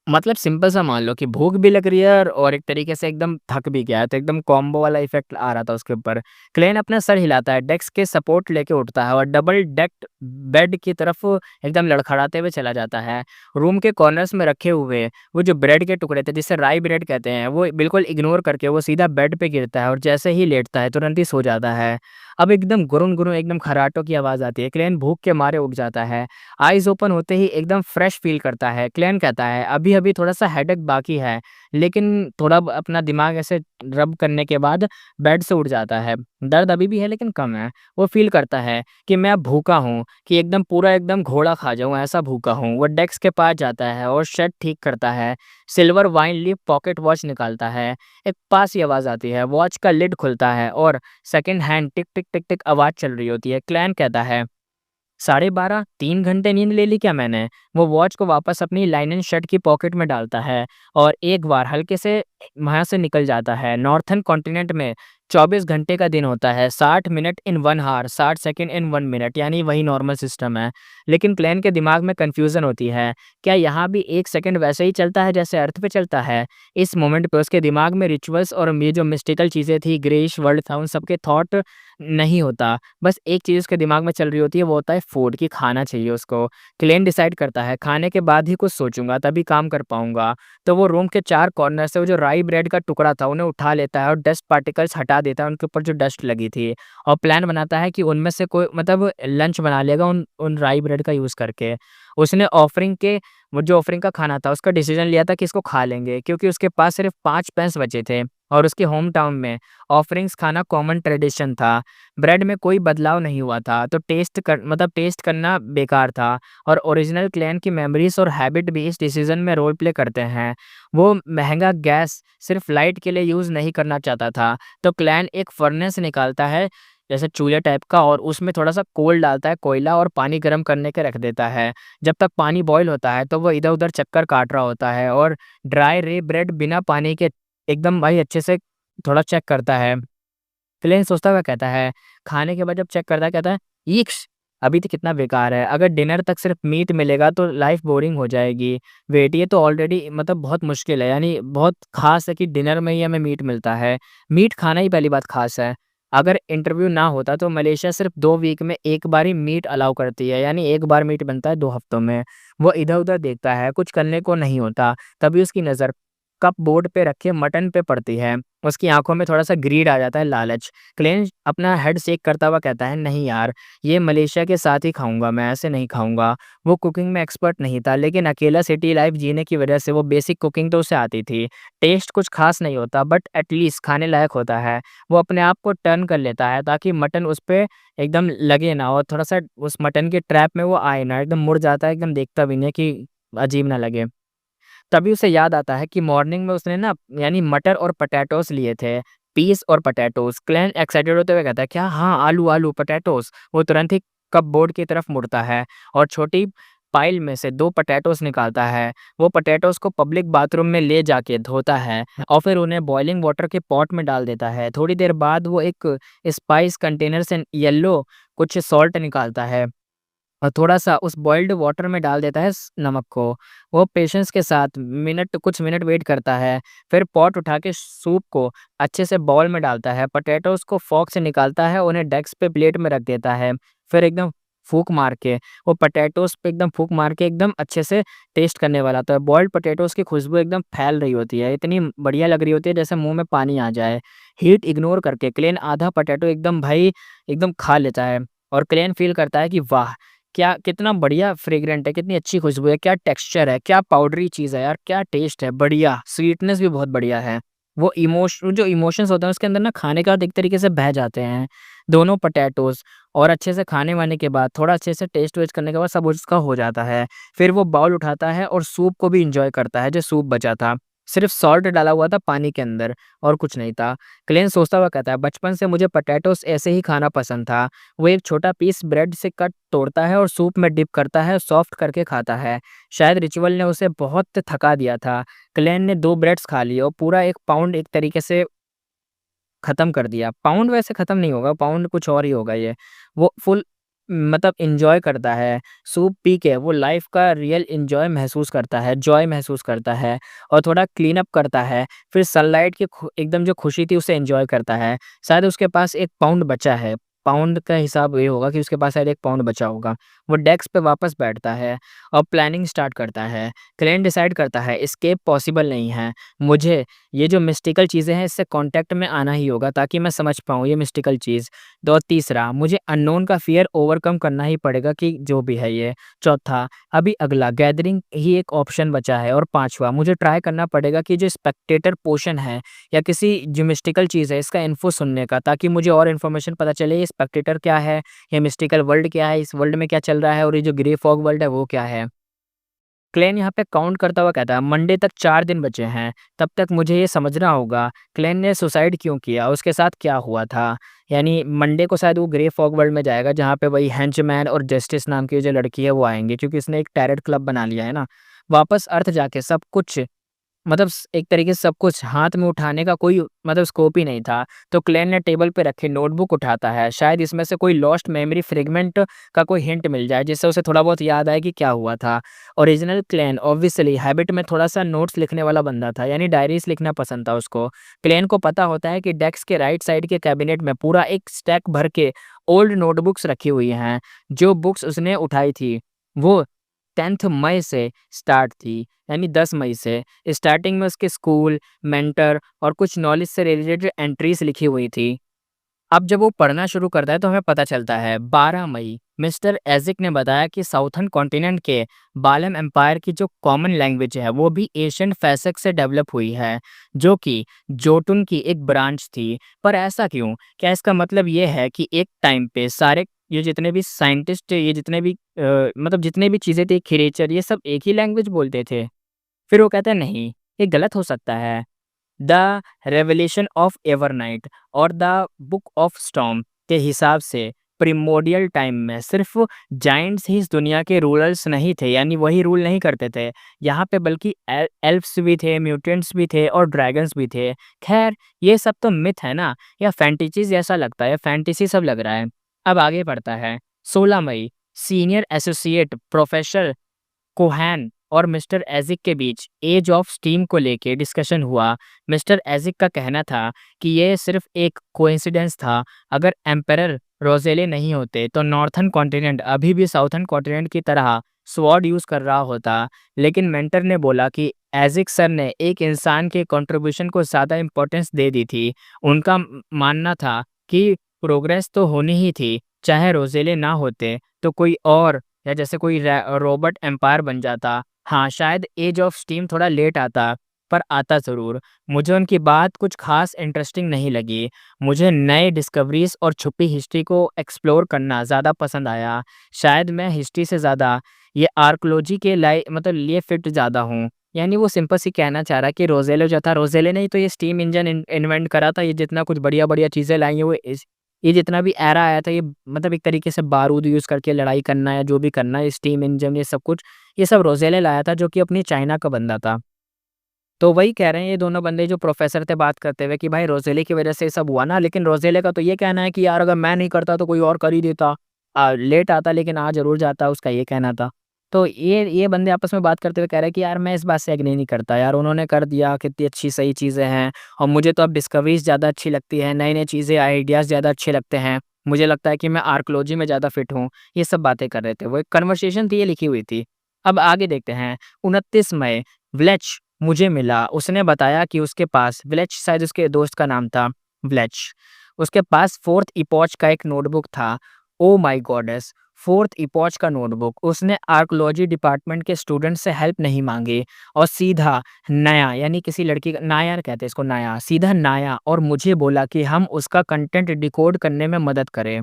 A: मतलब सिंपल सा मान लो कि भूख भी लग रही है और एक तरीके से एकदम थक भी गया है, तो एकदम कॉम्बो वाला इफ़ेक्ट आ रहा था उसके ऊपर। क्लेन अपना सर हिलाता है, डेस्क के सपोर्ट लेके उठता है और डबल डेक्ड बेड की तरफ एकदम लड़खड़ाते हुए चला जाता है। रूम के कॉर्नर्स में रखे हुए वो जो ब्रेड के टुकड़े थे, जिसे राई ब्रेड कहते हैं, वो बिल्कुल इग्नोर करके वो सीधा बेड पे गिरता है और जैसे ही लेटता है, तुरंत ही सो जाता है। अब एकदम गुरुन-गुरुन एकदम खर्राटों की आवाज़ आती है। क्लेन भूख के मारे उठ जाता है। आइज़ ओपन होते ही एकदम फ्रेश फ़ील करता है। क्लेन कहता है, "अभी-अभी थोड़ा-सा हेडेक बाकी है।" लेकिन थोड़ा ब अपना दिमाग ऐसे रब करने के बाद बेड से उठ जाता है। दर्द अभी भी है लेकिन कम है। वो फ़ील करता है कि मैं अब भूखा हूँ, कि एकदम पूरा एकदम घोड़ा खा जाऊँ, ऐसा भूखा हूँ। वो डेस्क के पास जाता है और शेड ठीक करता है। Silver wine leaf pocket watch निकालता है। एक पास ही आवाज़ आती है। वॉच का लिड खुलता है और सेकंड हैंड टिक, टिक, टिक, टिक आवाज़ चल रही होती है। क्लैन कहता है, 12:30 3 घंटे नींद ले ली क्या मैंने? वो वॉच को वापस अपनी लाइनन शर्ट की पॉकेट में डालता है और एक बार हल्के से वहाँ से निकल जाता है। नॉर्थर्न कॉन्टिनेंट में 24 घंटे का दिन होता है, 60 minute in 1 hour, 60 second in 1 minute, यानी वही नॉर्मल सिस्टम है। लेकिन क्लैन के दिमाग में कन्फ्यूज़न होती है, क्या यहाँ भी 1 सेकंड वैसे ही चलता है जैसे अर्थ पे चलता है? इस मोमेंट पे उसके दिमाग में रिचुअल्स और ये जो मिस्टिकल चीज़ें थी, ग्रेइश वर्ल्ड था, उन सब के थॉट नहीं होता। बस एक चीज़ उसके दिमाग में चल रही होती है, वो होता है फूड, कि खाना चाहिए उसको। क्लेन डिसाइड करता है, खाने के बाद ही कुछ सोचूँगा, तभी काम कर पाऊँगा। तो वो रूम के 4 कॉर्नर से वो जो राई ब्रेड का टुकड़ा था, उन्हें उठा लेता है और डस्ट पार्टिकल्स हटा देता है, उनके ऊपर जो डस्ट लगी थी, और प्लान बनाता है कि उनमें से कोई मतलब लंच बना लेगा उन उन राई ब्रेड का यूज़ करके। उसने वो जो ऑफरिंग का खाना था, उसका डिसीज़न लिया था कि इसको खा लेंगे, क्योंकि उसके पास सिर्फ़ 5 पेंस बचे थे और उसके होम टाउन में ऑफरिंग्स खाना कॉमन ट्रेडिशन था। ब्रेड में कोई बदलाव नहीं हुआ था, तो टेस्ट करना बेकार था, और ओरिजिनल क्लैन की मेमोरीज़ और हैबिट भी इस डिसीज़न में रोल प्ले करते हैं। वो महँगा गैस सिर्फ़ लाइट के लिए यूज़ नहीं करना चाहता था, तो क्लैन एक फर्नेस निकालता है, जैसे चूल्हे टाइप का, और उसमें थोड़ा-सा कोल डालता है, कोयला, और पानी गरम करने के रख देता है। जब तक पानी बॉयल होता है, तो वो इधर-उधर चक्कर काट रहा होता है और ड्राई रे ब्रेड बिना पानी के एकदम भाई अच्छे से थोड़ा चेक करता है। प्लेन सोचता हुआ कहता है, खाने के बाद जब चेक करता है, कहता है, "यिक्स! अभी तो कितना बेकार है। अगर डिनर तक सिर्फ़ मीट मिलेगा तो लाइफ़ बोरिंग हो जाएगी। वेट ये तो ऑलरेडी मतलब बहुत मुश्किल है, यानी बहुत ख़ास है कि डिनर में ही हमें मीट मिलता है। मीट खाना ही पहली बात ख़ास है। अगर इंटरव्यू ना होता तो मलेशिया सिर्फ़ 2 वीक में 1 बार ही मीट अलाउ करती है, यानी 1 बार मीट बनता है 2 हफ्तों में।" वो इधर-उधर देखता है, कुछ करने को नहीं होता। तभी उसकी नज़र कप बोर्ड पे रखे मटन पे पड़ती है। उसकी आँखों में थोड़ा-सा ग्रीड आ जाता है, लालच। क्लेंच अपना हेड शेक करता हुआ कहता है, "नहीं यार, ये मलेशिया के साथ ही खाऊँगा मैं, ऐसे नहीं खाऊँगा।" वो कुकिंग में एक्सपर्ट नहीं था, लेकिन अकेला सिटी लाइफ़ जीने की वजह से वो बेसिक कुकिंग तो उसे आती थी। टेस्ट कुछ ख़ास नहीं होता, बट एट लीस्ट खाने लायक होता है। वो अपने आप को टर्न कर लेता है ताकि मटन उस पे एकदम लगे ना, और थोड़ा-सा उस मटन के ट्रैप में वो आए ना, एकदम मुड़ जाता है, एकदम देखता भी नहीं है कि अजीब ना लगे। तभी उसे याद आता है कि मॉर्निंग में उसने ना यानी मटर और पोटैटोज़ लिए थे, पीस और पोटैटोज़। क्लैन एक्साइटेड होते हुए कहता है, "क्या? हाँ, आलू, आलू, पोटैटोज़।" वो तुरंत ही कपबोर्ड की तरफ मुड़ता है और छोटी पाइल में से 2 पोटैटोज़ निकालता है। वो पोटैटोज़ को पब्लिक बाथरूम में ले जाके धोता है और फिर उन्हें बॉइलिंग वाटर के पॉट में डाल देता है। थोड़ी देर बाद वो एक स्पाइस कंटेनर से येलो कुछ सॉल्ट निकालता है और थोड़ा-सा उस बॉइल्ड वाटर में डाल देता है नमक को। वो पेशेंस के साथ कुछ मिनट वेट करता है, फिर पॉट उठा के सूप को अच्छे से बाउल में डालता है, पोटैटोज़ को फ़ोर्क से निकालता है, उन्हें डेस्क पे प्लेट में रख देता है। फिर एकदम फूँक मार के वो पोटैटोज़ पे एकदम फूँक मार के एकदम अच्छे से टेस्ट करने वाला था। बॉइल्ड पोटैटोज़ की खुशबू एकदम फैल रही होती है, इतनी बढ़िया लग रही होती है जैसे मुँह में पानी आ जाए। हीट इग्नोर करके क्लेन आधा पोटैटो एकदम खा लेता है। और क्लेन फ़ील करता है कि वाह! क्या कितना बढ़िया फ्रेग्रेंट है, कितनी अच्छी खुशबू है, क्या टेक्सचर है, क्या पाउडरी चीज़ है यार, क्या टेस्ट है, बढ़िया, स्वीटनेस भी बहुत बढ़िया है। वो जो इमोशंस होते हैं उसके अंदर ना खाने के बाद एक तरीके से बह जाते हैं। दोनों पोटैटोज़ और अच्छे से खाने-वाने के बाद, थोड़ा अच्छे से टेस्ट-वेस्ट करने के बाद सब उसका हो जाता है। फिर वो बाउल उठाता है और सूप को भी एन्जॉय करता है, जो सूप बचा था। सिर्फ़ सॉल्ट डाला हुआ था पानी के अंदर और कुछ नहीं था। क्लेन सोचता हुआ कहता है, "बचपन से मुझे पोटैटोज़ ऐसे ही खाना पसंद था।" वो एक छोटा पीस ब्रेड से कट तोड़ता है और सूप में डिप करता है, सॉफ्ट करके खाता है। शायद रिचुअल ने उसे बहुत थका दिया था। क्लेन ने 2 ब्रेड्स खा लिए और पूरा 1 पाउंड एक तरीके से खत्म कर दिया। पाउंड वैसे खत्म नहीं होगा, पाउंड कुछ और ही होगा ये। वो फुल मतलब एन्जॉय करता है। सूप पी के वो लाइफ़ का रियल एन्जॉय महसूस करता है, जॉय महसूस करता है और थोड़ा क्लीन अप करता है। फिर सनलाइट की एकदम जो खुशी थी उसे एन्जॉय करता है। शायद उसके पास 1 पाउंड बचा है। पाउंड का हिसाब ये होगा कि उसके पास शायद 1 पाउंड बचा होगा। वो डेस्क पे वापस बैठता है और प्लानिंग स्टार्ट करता है। क्लेन डिसाइड करता है एस्केप पॉसिबल नहीं है। मुझे ये जो मिस्टिकल चीज़ें हैं इससे कॉन्टैक्ट में आना ही होगा ताकि मैं समझ पाऊँ ये मिस्टिकल चीज़। तो तीसरा, मुझे अननोन का फ़ियर ओवरकम करना ही पड़ेगा कि जो भी है ये। चौथा, अभी अगला गैदरिंग ही एक ऑप्शन बचा है और पाँचवाँ, मुझे ट्राई करना पड़ेगा कि जो स्पेक्टेटर पोर्शन है या किसी जो मिस्टिकल चीज़ है इसका इन्फो सुनने का ताकि मुझे और इन्फॉर्मेशन पता चले ये स्पेक्टेटर क्या है, ये मिस्टिकल वर्ल्ड क्या है, इस वर्ल्ड में क्या चल रहा है और ये जो ग्रे फॉग वर्ल्ड है वो क्या है। क्लेन यहाँ पे काउंट करता हुआ कहता है मंडे तक 4 दिन बचे हैं, तब तक मुझे ये समझना होगा क्लेन ने सुसाइड क्यों किया, उसके साथ क्या हुआ था? यानी मंडे को शायद वो ग्रे फॉग वर्ल्ड में जाएगा जहाँ पे वही हेंचमैन और जस्टिस नाम की जो लड़की है वो आएँगे क्योंकि उसने एक टैरेट क्लब बना लिया है ना। वापस अर्थ जाके सब कुछ मतलब एक तरीके से सब कुछ हाथ में उठाने का कोई मतलब स्कोप ही नहीं था। तो क्लेन ने टेबल पे रखी नोटबुक उठाता है, शायद इसमें से कोई लॉस्ट मेमोरी फ्रेगमेंट का कोई हिंट मिल जाए, जिससे उसे थोड़ा बहुत याद आए कि क्या हुआ था। ओरिजिनल क्लेन ऑब्वियसली हैबिट में थोड़ा-सा नोट्स लिखने वाला बंदा था, यानी डायरीज़ लिखना पसंद था उसको। क्लेन को पता होता है कि डेस्क के राइट साइड के कैबिनेट में पूरा एक स्टैक भर के ओल्ड नोटबुक्स रखी हुई हैं, जो बुक्स उसने उठाई थी, वो 10th मई से स्टार्ट थी, यानी 10 मई से। स्टार्टिंग में उसके स्कूल, मेंटर और कुछ नॉलेज से रिलेटेड एंट्रीज़ लिखी हुई थी। अब जब वो पढ़ना शुरू करता है तो हमें पता चलता है 12 मई मिस्टर एज़िक ने बताया कि साउथर्न कॉन्टिनेंट के बालम एम्पायर की जो कॉमन लैंग्वेज है वो भी एशियन फैसक से डेवलप हुई है, जो कि जोटुन की एक ब्रांच थी। पर ऐसा क्यों? क्या इसका मतलब ये है कि एक टाइम पे सारे ये जितने भी साइंटिस्ट ये जितने भी मतलब जितने भी चीज़ें थी क्रिएचर ये सब एक ही लैंग्वेज बोलते थे? फिर वो कहता है नहीं, ये गलत हो सकता है। द रेवलेशन ऑफ एवरनाइट और द बुक ऑफ स्टॉर्म के हिसाब से प्रिमोर्डियल टाइम में सिर्फ जाइंट्स ही इस दुनिया के रूलर्स नहीं थे, यानी वही रूल नहीं करते थे यहाँ पे, बल्कि एल्फ्स भी थे, म्यूटेंट्स भी थे और ड्रैगन्स भी थे। खैर ये सब तो मिथ है ना, या फैंटेसीज जैसा लगता है, फैंटेसी सब लग रहा है। अब आगे बढ़ता है 16 मई सीनियर एसोसिएट प्रोफेसर कोहैन और मिस्टर एज़िक के बीच एज ऑफ स्टीम को लेके डिस्कशन हुआ। मिस्टर एज़िक का कहना था कि ये सिर्फ एक कोइंसिडेंस था। अगर एम्परर रोज़ेले नहीं होते तो नॉर्थर्न कॉन्टिनेंट अभी भी साउथर्न कॉन्टिनेंट की तरह स्वॉर्ड यूज़ कर रहा होता। लेकिन मेंटर ने बोला कि एज़िक सर ने एक इंसान के कंट्रीब्यूशन को ज़्यादा इम्पोर्टेंस दे दी थी। उनका मानना था कि प्रोग्रेस तो होनी ही थी, चाहे रोज़ेले ना होते तो कोई और या जैसे कोई रोबोट एम्पायर बन जाता। हाँ, शायद एज ऑफ स्टीम थोड़ा लेट आता, पर आता ज़रूर। मुझे उनकी बात कुछ ख़ास इंटरेस्टिंग नहीं लगी। मुझे नए डिस्कवरीज़ और छुपी हिस्ट्री को एक्सप्लोर करना ज़्यादा पसंद आया। शायद मैं हिस्ट्री से ज़्यादा ये आर्कियोलॉजी के लिए फिट ज़्यादा हूँ। यानी वो सिंपल सी कहना चाह रहा है कि रोज़ेले जो था, रोज़ेले ने ही तो ये स्टीम इंजन इन्वेंट करा था। ये जितना कुछ बढ़िया-बढ़िया चीज़ें लाई हैं वो इस ये जितना भी एरा आया था, ये मतलब एक तरीके से बारूद यूज़ करके लड़ाई करना या जो भी करना है, स्टीम इंजन ये सब कुछ, ये सब रोज़ेले लाया था जो कि अपनी चाइना का बंदा था। तो वही कह रहे हैं ये दोनों बंदे जो प्रोफ़ेसर थे बात करते हुए कि भाई रोज़ेले की वज़ह से ये सब हुआ ना, लेकिन रोज़ेले का तो ये कहना है कि यार अगर मैं नहीं करता तो कोई और कर ही देता। लेट आता लेकिन आ ज़रूर जाता, उसका ये कहना था। तो ये बंदे आपस में बात करते हुए कह रहे हैं कि यार मैं इस बात से एग्री नहीं करता यार, उन्होंने कर दिया, कितनी अच्छी सही चीज़ें हैं और मुझे तो अब डिस्कवरीज़ ज़्यादा अच्छी लगती है, नई-नई चीज़ें, आइडियाज़ ज़्यादा अच्छे लगते हैं। मुझे लगता है कि मैं आर्कियोलॉजी में ज़्यादा फिट हूँ। ये सब बातें कर रहे थे, वो एक कन्वर्सेशन थी, ये लिखी हुई थी। अब आगे देखते हैं 29 मई व्लेच मुझे मिला। उसने बताया कि उसके पास व्लेच शायद उसके दोस्त का नाम था व्लेच। उसके पास 4th इपॉच का एक नोटबुक था। Oh my goddess! फोर्थ इपॉच का नोटबुक। उसने आर्कियोलॉजी डिपार्टमेंट के स्टूडेंट से हेल्प नहीं माँगी और सीधा नाया यानी किसी लड़की का नायर कहते हैं इसको नाया, सीधा नाया और मुझे बोला कि हम उसका कंटेंट डिकोड करने में मदद करें।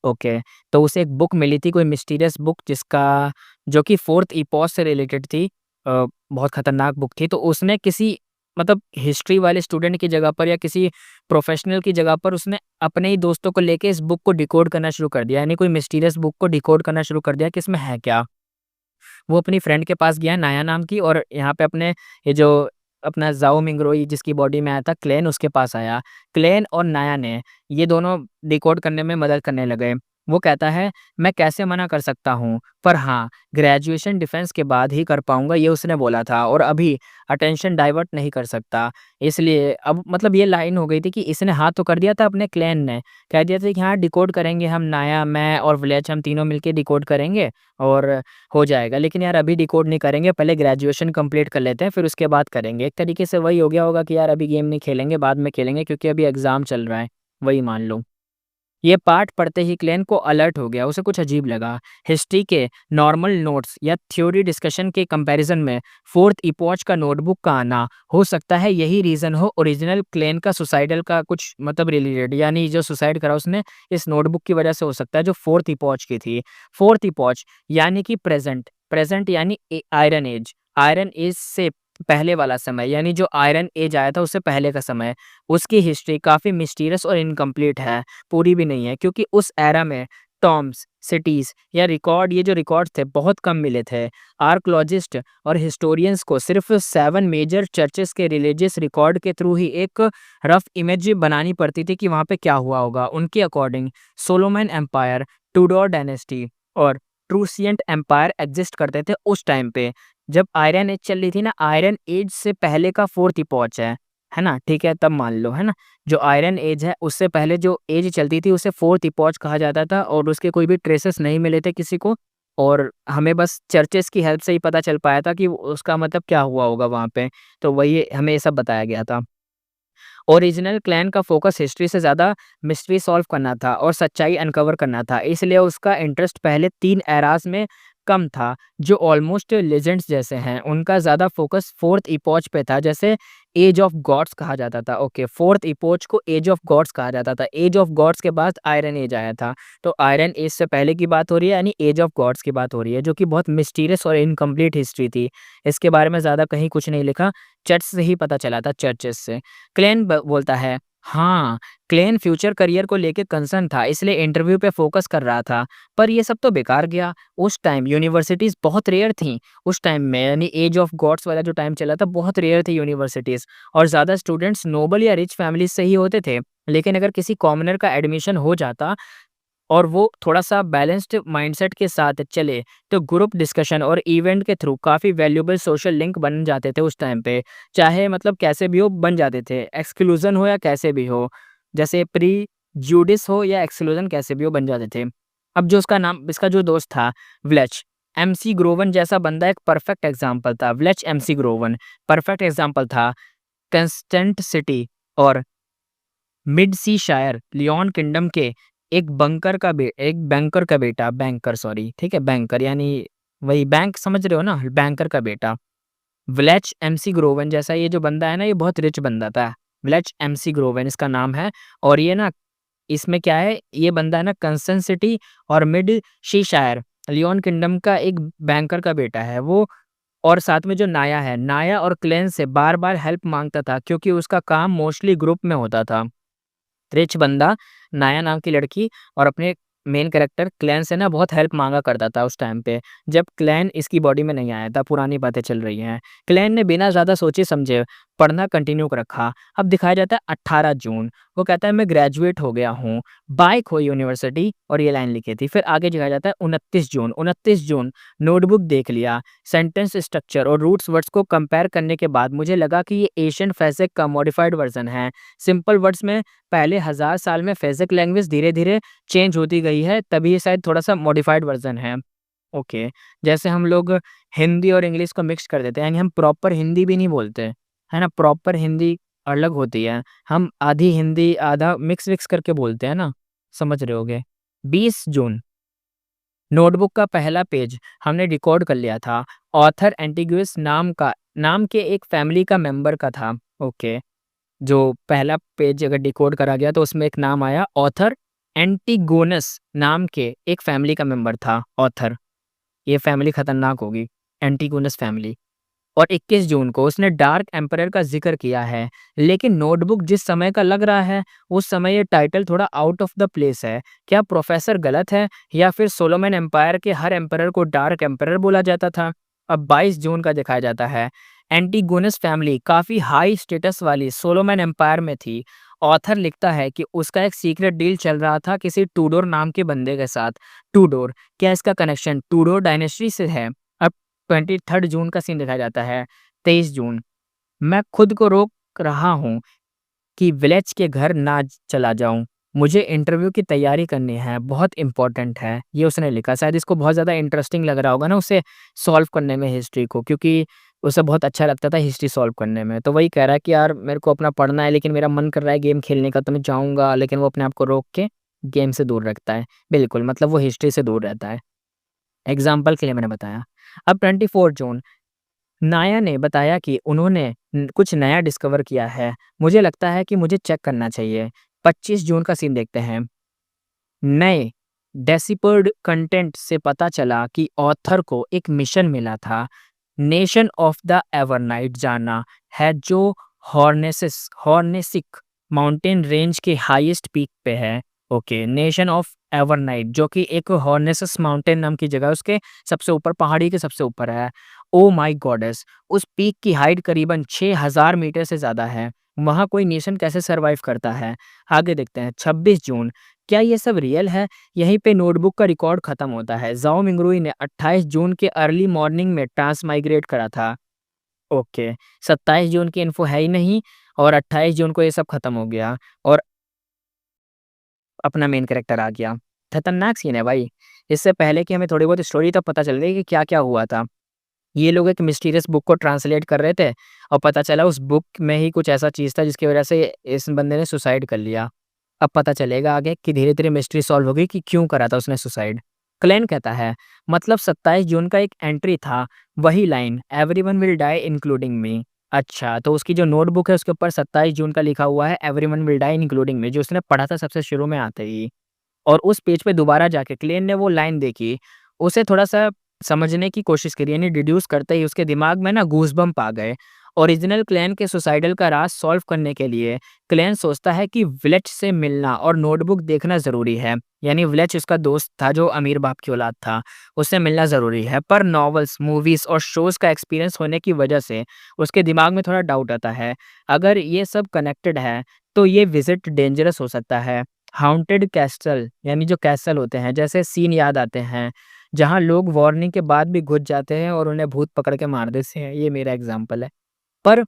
A: ओके, तो उसे एक बुक मिली थी कोई मिस्टीरियस बुक जिसका जो कि फोर्थ इपॉच से रिलेटेड थी। बहुत खतरनाक बुक थी। तो उसने किसी मतलब हिस्ट्री वाले स्टूडेंट की जगह पर या किसी प्रोफेशनल की जगह पर उसने अपने ही दोस्तों को लेके इस बुक को डिकोड करना शुरू कर दिया। यानी कोई मिस्टीरियस बुक को डिकोड करना शुरू कर दिया कि इसमें है क्या? वो अपनी फ्रेंड के पास गया नाया नाम की और यहाँ पे अपने ये जो अपना ज़ाओ मिंगरोई जिसकी बॉडी में आया था क्लेन उसके पास आया। क्लेन और नाया ने ये दोनों डिकोड करने में मदद करने लगे। वो कहता है मैं कैसे मना कर सकता हूँ? पर हाँ, ग्रेजुएशन डिफेंस के बाद ही कर पाऊँगा ये उसने बोला था और अभी अटेंशन डाइवर्ट नहीं कर सकता। इसलिए अब मतलब ये लाइन हो गई थी कि इसने हाँ तो कर दिया था अपने क्लैन ने। कह दिया था कि हाँ डिकोड करेंगे हम नाया, मैं और व्लेच हम तीनों मिलके डिकोड करेंगे और हो जाएगा। लेकिन यार अभी डिकोड नहीं करेंगे, पहले ग्रेजुएशन कंप्लीट कर लेते हैं फिर उसके बाद करेंगे। एक तरीके से वही हो गया होगा कि यार अभी गेम नहीं खेलेंगे, बाद में खेलेंगे क्योंकि अभी एग्ज़ाम चल रहा है, वही मान लो। ये पाठ पढ़ते ही क्लेन को अलर्ट हो गया, उसे कुछ अजीब लगा। हिस्ट्री के नॉर्मल नोट्स या थ्योरी डिस्कशन के कंपैरिजन में फोर्थ इपॉच का नोटबुक का आना हो सकता है यही रीज़न हो ओरिजिनल क्लेन का सुसाइडल का कुछ मतलब रिलेटेड, यानी जो सुसाइड करा उसने इस नोटबुक की वजह से हो सकता है जो फोर्थ इपॉच की थी। फोर्थ इपॉच यानी कि प्रेज़ेंट, प्रेज़ेंट यानी आयरन एज, आयरन एज से पहले वाला समय यानी जो आयरन एज आया था उससे पहले का समय। उसकी हिस्ट्री काफ़ी मिस्टीरियस और इनकम्प्लीट है। पूरी भी नहीं है क्योंकि उस एरा में टॉम्ब्स, सिटीज़ या रिकॉर्ड ये जो रिकॉर्ड थे बहुत कम मिले थे। आर्कियोलॉजिस्ट और हिस्टोरियंस को सिर्फ 7 मेजर चर्चेस के रिलीजियस रिकॉर्ड के थ्रू ही एक रफ इमेज बनानी पड़ती थी कि वहाँ पे क्या हुआ होगा। उनके according Solomon empire, Tudor dynasty और ट्रूसिएंट एम्पायर एग्जिस्ट करते थे उस टाइम पे। जब आयरन एज चल रही थी ना, आयरन एज से पहले का फोर्थ इपॉच है ना? ठीक है, तब मान लो, है ना? जो आयरन एज है उससे पहले जो एज चलती थी उसे फोर्थ इपॉच कहा जाता था और उसके कोई भी ट्रेसेस नहीं मिले थे किसी को और हमें बस चर्चेस की हेल्प से ही पता चल पाया था कि उसका मतलब क्या हुआ होगा वहाँ पे। तो वही हमें ये सब बताया गया था। ओरिजिनल क्लैन का फोकस हिस्ट्री से ज़्यादा मिस्ट्री सॉल्व करना था और सच्चाई अनकवर करना था, इसलिए उसका इंटरेस्ट पहले 3 एराज़ में कम था, जो ऑलमोस्ट लेजेंड्स जैसे हैं। उनका ज़्यादा फोकस फोर्थ इपॉच पे था, जैसे एज ऑफ गॉड्स कहा जाता था। ओके, फोर्थ इपॉच को एज ऑफ गॉड्स कहा जाता था। एज ऑफ गॉड्स के बाद आयरन एज आया था, तो आयरन एज से पहले की बात हो रही है यानी एज ऑफ गॉड्स की बात हो रही है, जो कि बहुत मिस्टीरियस और इनकम्प्लीट हिस्ट्री थी। इसके बारे में ज़्यादा कहीं कुछ नहीं लिखा, चर्च से ही पता चला था, चर्चेस से। क्लेन बोलता है हाँ, क्लेन फ्यूचर करियर को लेके कंसर्न था इसलिए इंटरव्यू पे फोकस कर रहा था, पर ये सब तो बेकार गया। उस टाइम यूनिवर्सिटीज़ बहुत रेयर थीं। उस टाइम में यानी एज ऑफ गॉड्स वाला जो टाइम चला था बहुत रेयर थी यूनिवर्सिटीज़ और ज़्यादा स्टूडेंट्स नोबल या रिच फैमिलीज से ही होते थे। लेकिन अगर किसी कॉमनर का एडमिशन हो जाता और वो थोड़ा-सा बैलेंस्ड माइंडसेट के साथ चले, तो ग्रुप डिस्कशन और इवेंट के थ्रू काफ़ी वैल्यूएबल सोशल लिंक बन जाते थे उस टाइम पे। चाहे मतलब कैसे भी हो बन जाते थे, एक्सक्लूज़न हो या कैसे भी हो। जैसे प्रीजुडिस हो या एक्सक्लूज़न कैसे भी हो बन जाते थे। अब जो उसका नाम इसका जो दोस्त था व्लेच, एमसी ग्रोवन जैसा बंदा एक परफेक्ट एग्ज़ाम्पल था। व्लेच एमसी ग्रोवन परफेक्ट एग्ज़ाम्पल था। कंस्टेंट सिटी और मिडसीशायर, लियोन किंगडम के एक बैंकर का बेटा बैंकर सॉरी, ठीक है? बैंकर यानी वही बैंक समझ रहे हो ना? बैंकर का बेटा। व्लेच एमसी ग्रोवन जैसा ये जो बंदा है ना, ये बहुत रिच बंदा था। व्लेच एमसी ग्रोवन इसका नाम है और ये ना इसमें क्या है, ये बंदा है ना कंसन सिटी और मिडशीशायर, लियोन किंगडम का एक बैंकर का बेटा है वो। और साथ में जो नाया है, नाया और क्लेन से बार-बार हेल्प माँगता था क्योंकि उसका काम मोस्टली ग्रुप में होता था। रिच बंदा, नाया नाम की लड़की और अपने मेन कैरेक्टर क्लैन से ना बहुत हेल्प माँगा करता था उस टाइम पे, जब क्लैन इसकी बॉडी में नहीं आया था, पुरानी बातें चल रही हैं। क्लैन ने बिना ज़्यादा सोचे-समझे पढ़ना कंटिन्यू रखा। अब दिखाया जाता है 18 जून, वो कहता है मैं ग्रेजुएट हो गया हूँ, बाय खोई यूनिवर्सिटी और ये लाइन लिखी थी। फिर आगे दिखाया जाता है 29 जून नोटबुक देख लिया, सेंटेंस स्ट्रक्चर और रूट्स वर्ड्स को कंपेयर करने के बाद मुझे लगा कि ये एशियन फ़ैज़िक का मॉडिफाइड वर्ज़न है। सिंपल वर्ड्स में पहले 1000 साल में फ़ैज़िक लैंग्वेज धीरे-धीरे चेंज होती गई है, तभी ये शायद थोड़ा-सा मॉडिफाइड वर्ज़न है। ओके, जैसे हम लोग हिंदी और इंग्लिश को मिक्स कर देते हैं, यानी हम प्रॉपर हिंदी भी नहीं बोलते, है ना? प्रॉपर हिंदी अलग होती है। हम आधी हिंदी, आधा मिक्स-विक्स करके बोलते हैं ना, समझ रहे होगे। 20 जून, नोटबुक का पहला पेज हमने डिकोड कर लिया था। ऑथर एंटिगुअस नाम के एक फैमिली का मेंबर का था। ओके, जो पहला पेज अगर डिकोड करा गया तो उसमें एक नाम आया, ऑथर एंटिगोनस नाम के एक फैमिली का मेंबर था ऑथर। ये फैमिली खतरनाक होगी, एंटिगोनस फैमिली। और 21 जून को उसने डार्क एम्परर का ज़िक्र किया है, लेकिन नोटबुक जिस समय का लग रहा है, उस समय ये टाइटल थोड़ा आउट ऑफ द प्लेस है। क्या प्रोफ़ेसर गलत है या फिर सोलोमन एम्पायर के हर एम्परर को डार्क एम्परर बोला जाता था? अब 22 जून का दिखाया जाता है। एंटीगोनस फैमिली काफ़ी हाई स्टेटस वाली सोलोमन एम्पायर में थी। ऑथर लिखता है कि उसका एक सीक्रेट डील चल रहा था किसी टूडोर नाम के बंदे के साथ। टूडोर, क्या इसका कनेक्शन टूडोर डायनेस्टी से है? अब 23 जून का सीन दिखाया जाता है। 23 जून, मैं खुद को रोक रहा हूँ कि विलेज के घर ना चला जाऊँ। मुझे इंटरव्यू की तैयारी करनी है, बहुत इम्पोर्टेंट है। ये उसने लिखा, शायद इसको बहुत ज़्यादा इंटरेस्टिंग लग रहा होगा ना उसे सॉल्व करने में हिस्ट्री को, क्योंकि उसे बहुत अच्छा लगता था हिस्ट्री सॉल्व करने में। तो वही कह रहा है कि यार मेरे को अपना पढ़ना है, लेकिन मेरा मन कर रहा है गेम खेलने का, तो मैं जाऊँगा, लेकिन वो अपने आप को रोक के गेम से दूर रखता है। बिल्कुल, मतलब वो हिस्ट्री से दूर रहता है। एग्ज़ाम्पल के लिए मैंने बताया। अब 24 जून, नाया ने बताया कि उन्होंने कुछ नया डिस्कवर किया है। मुझे लगता है कि मुझे चेक करना चाहिए। 25 जून का सीन देखते हैं। नए डेसिपर्ड कंटेंट से पता चला कि ऑथर को एक मिशन मिला था। नेशन ऑफ द एवरनाइट जाना है, जो हॉर्नेसिक माउंटेन रेंज के हाईएस्ट पीक पे है। ओके, नेशन ऑफ एवरनाइट जो कि एक हॉर्नेसस माउंटेन नाम की जगह है, उसके सबसे ऊपर, पहाड़ी के सबसे ऊपर है। ओ माय गॉडेस, उस पीक की हाइट करीबन 6000 मीटर से ज़्यादा है। वहाँ कोई नेशन कैसे सर्वाइव करता है? आगे देखते हैं। 26 जून, क्या ये सब रियल है? यहीं पे नोटबुक का रिकॉर्ड खत्म होता है। ज़ाओ मिंगरुई ने 28 जून के अर्ली मॉर्निंग में ट्रांसमाइग्रेट करा था। ओके, 27 जून की इन्फो है ही नहीं और 28 जून को ये सब खत्म हो गया और अपना मेन कैरेक्टर आ गया। खतरनाक सीन है भाई। इससे पहले कि हमें थोड़ी बहुत स्टोरी तब पता चल गई कि क्या-क्या हुआ था। ये लोग एक मिस्टीरियस बुक को ट्रांसलेट कर रहे थे और पता चला उस बुक में ही कुछ ऐसा चीज़ था जिसकी वजह से इस बंदे ने सुसाइड कर लिया। अब पता चलेगा आगे कि धीरे-धीरे मिस्ट्री सॉल्व होगी कि क्यों करा था उसने सुसाइड। क्लेन कहता है, मतलब 27 जून का एक एंट्री था, वही line everyone will die including me. अच्छा, तो उसकी जो नोटबुक है उसके ऊपर 27 जून का लिखा हुआ है everyone will die including me, जो उसने पढ़ा था सबसे शुरू में आते ही। और उस पेज पे दोबारा जाके क्लेन ने वो लाइन देखी, उसे थोड़ा-सा समझने की कोशिश करी, यानी डिड्यूस करते ही उसके दिमाग में ना गूज़बम्प आ गए। ओरिजिनल क्लैन के सुसाइडल का राज़ सॉल्व करने के लिए क्लैन सोचता है कि विलेज से मिलना और नोटबुक देखना ज़रूरी है। यानी विलेज उसका दोस्त था जो अमीर बाप की औलाद था, उससे मिलना ज़रूरी है। पर नॉवेल्स, मूवीज़ और शोज़ का एक्सपीरियंस होने की वजह से उसके दिमाग में थोड़ा डाउट आता है। अगर ये सब कनेक्टेड है, तो ये विज़िट डेंजरस हो सकता है। हाउंटेड कैसल, यानी जो कैसल होते हैं, जैसे सीन याद आते हैं, जहाँ लोग वार्निंग के बाद भी घुस जाते हैं और उन्हें भूत पकड़ के मार देते हैं, ये मेरा एग्ज़ाम्पल है। पर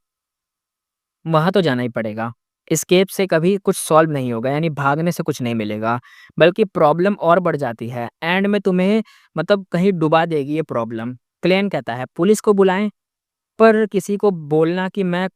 A: वहाँ तो जाना ही पड़ेगा। एस्केप से कभी कुछ सॉल्व नहीं होगा, यानी भागने से कुछ नहीं मिलेगा, बल्कि प्रॉब्लम और बढ़ जाती है। एंड में तुम्हें मतलब कहीं डुबा देगी ये प्रॉब्लम। क्लेन कहता है, पुलिस को बुलाएँ? पर किसी को बोलना कि मैं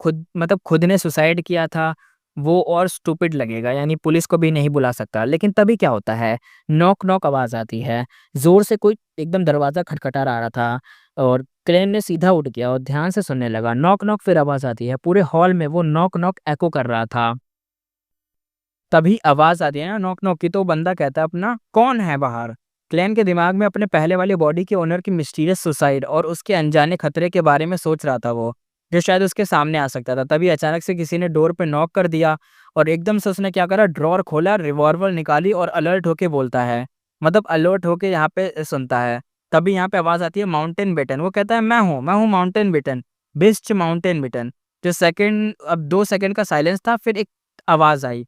A: खुद ने सुसाइड किया था, वो और स्टूपिड लगेगा, यानी पुलिस को भी नहीं बुला सकता। लेकिन तभी क्या होता है, नॉक-नॉक आवाज़ आती है। ज़ोर से कोई एकदम दरवाज़ा खटखटा रहा था और क्लेन ने सीधा उठ गया और ध्यान से सुनने लगा। नॉक-नॉक फिर आवाज़ आती है। पूरे हॉल में वो नॉक-नॉक एको कर रहा था। तभी आवाज़ आती है ना नॉक-नॉक की, तो बंदा कहता है अपना, कौन है बाहर? क्लैन के दिमाग में अपने पहले वाली बॉडी के ओनर की मिस्टीरियस सुसाइड और उसके अनजाने खतरे के बारे में सोच रहा था वो, जो शायद उसके सामने आ सकता था। तभी अचानक से किसी ने डोर पे नॉक कर दिया और एकदम से उसने क्या करा, ड्रॉवर खोला, रिवॉल्वर निकाली और अलर्ट होके बोलता है, मतलब अलर्ट होके यहाँ पे सुनता है। तभी यहाँ पे आवाज़ आती है माउंटेन बेटन। वो कहता है, मैं हूँ माउंटेन बेटन, बिस्ट माउंटेन बेटन। जो सेकंड, अब 2 सेकंड का साइलेंस था, फिर एक आवाज़ आई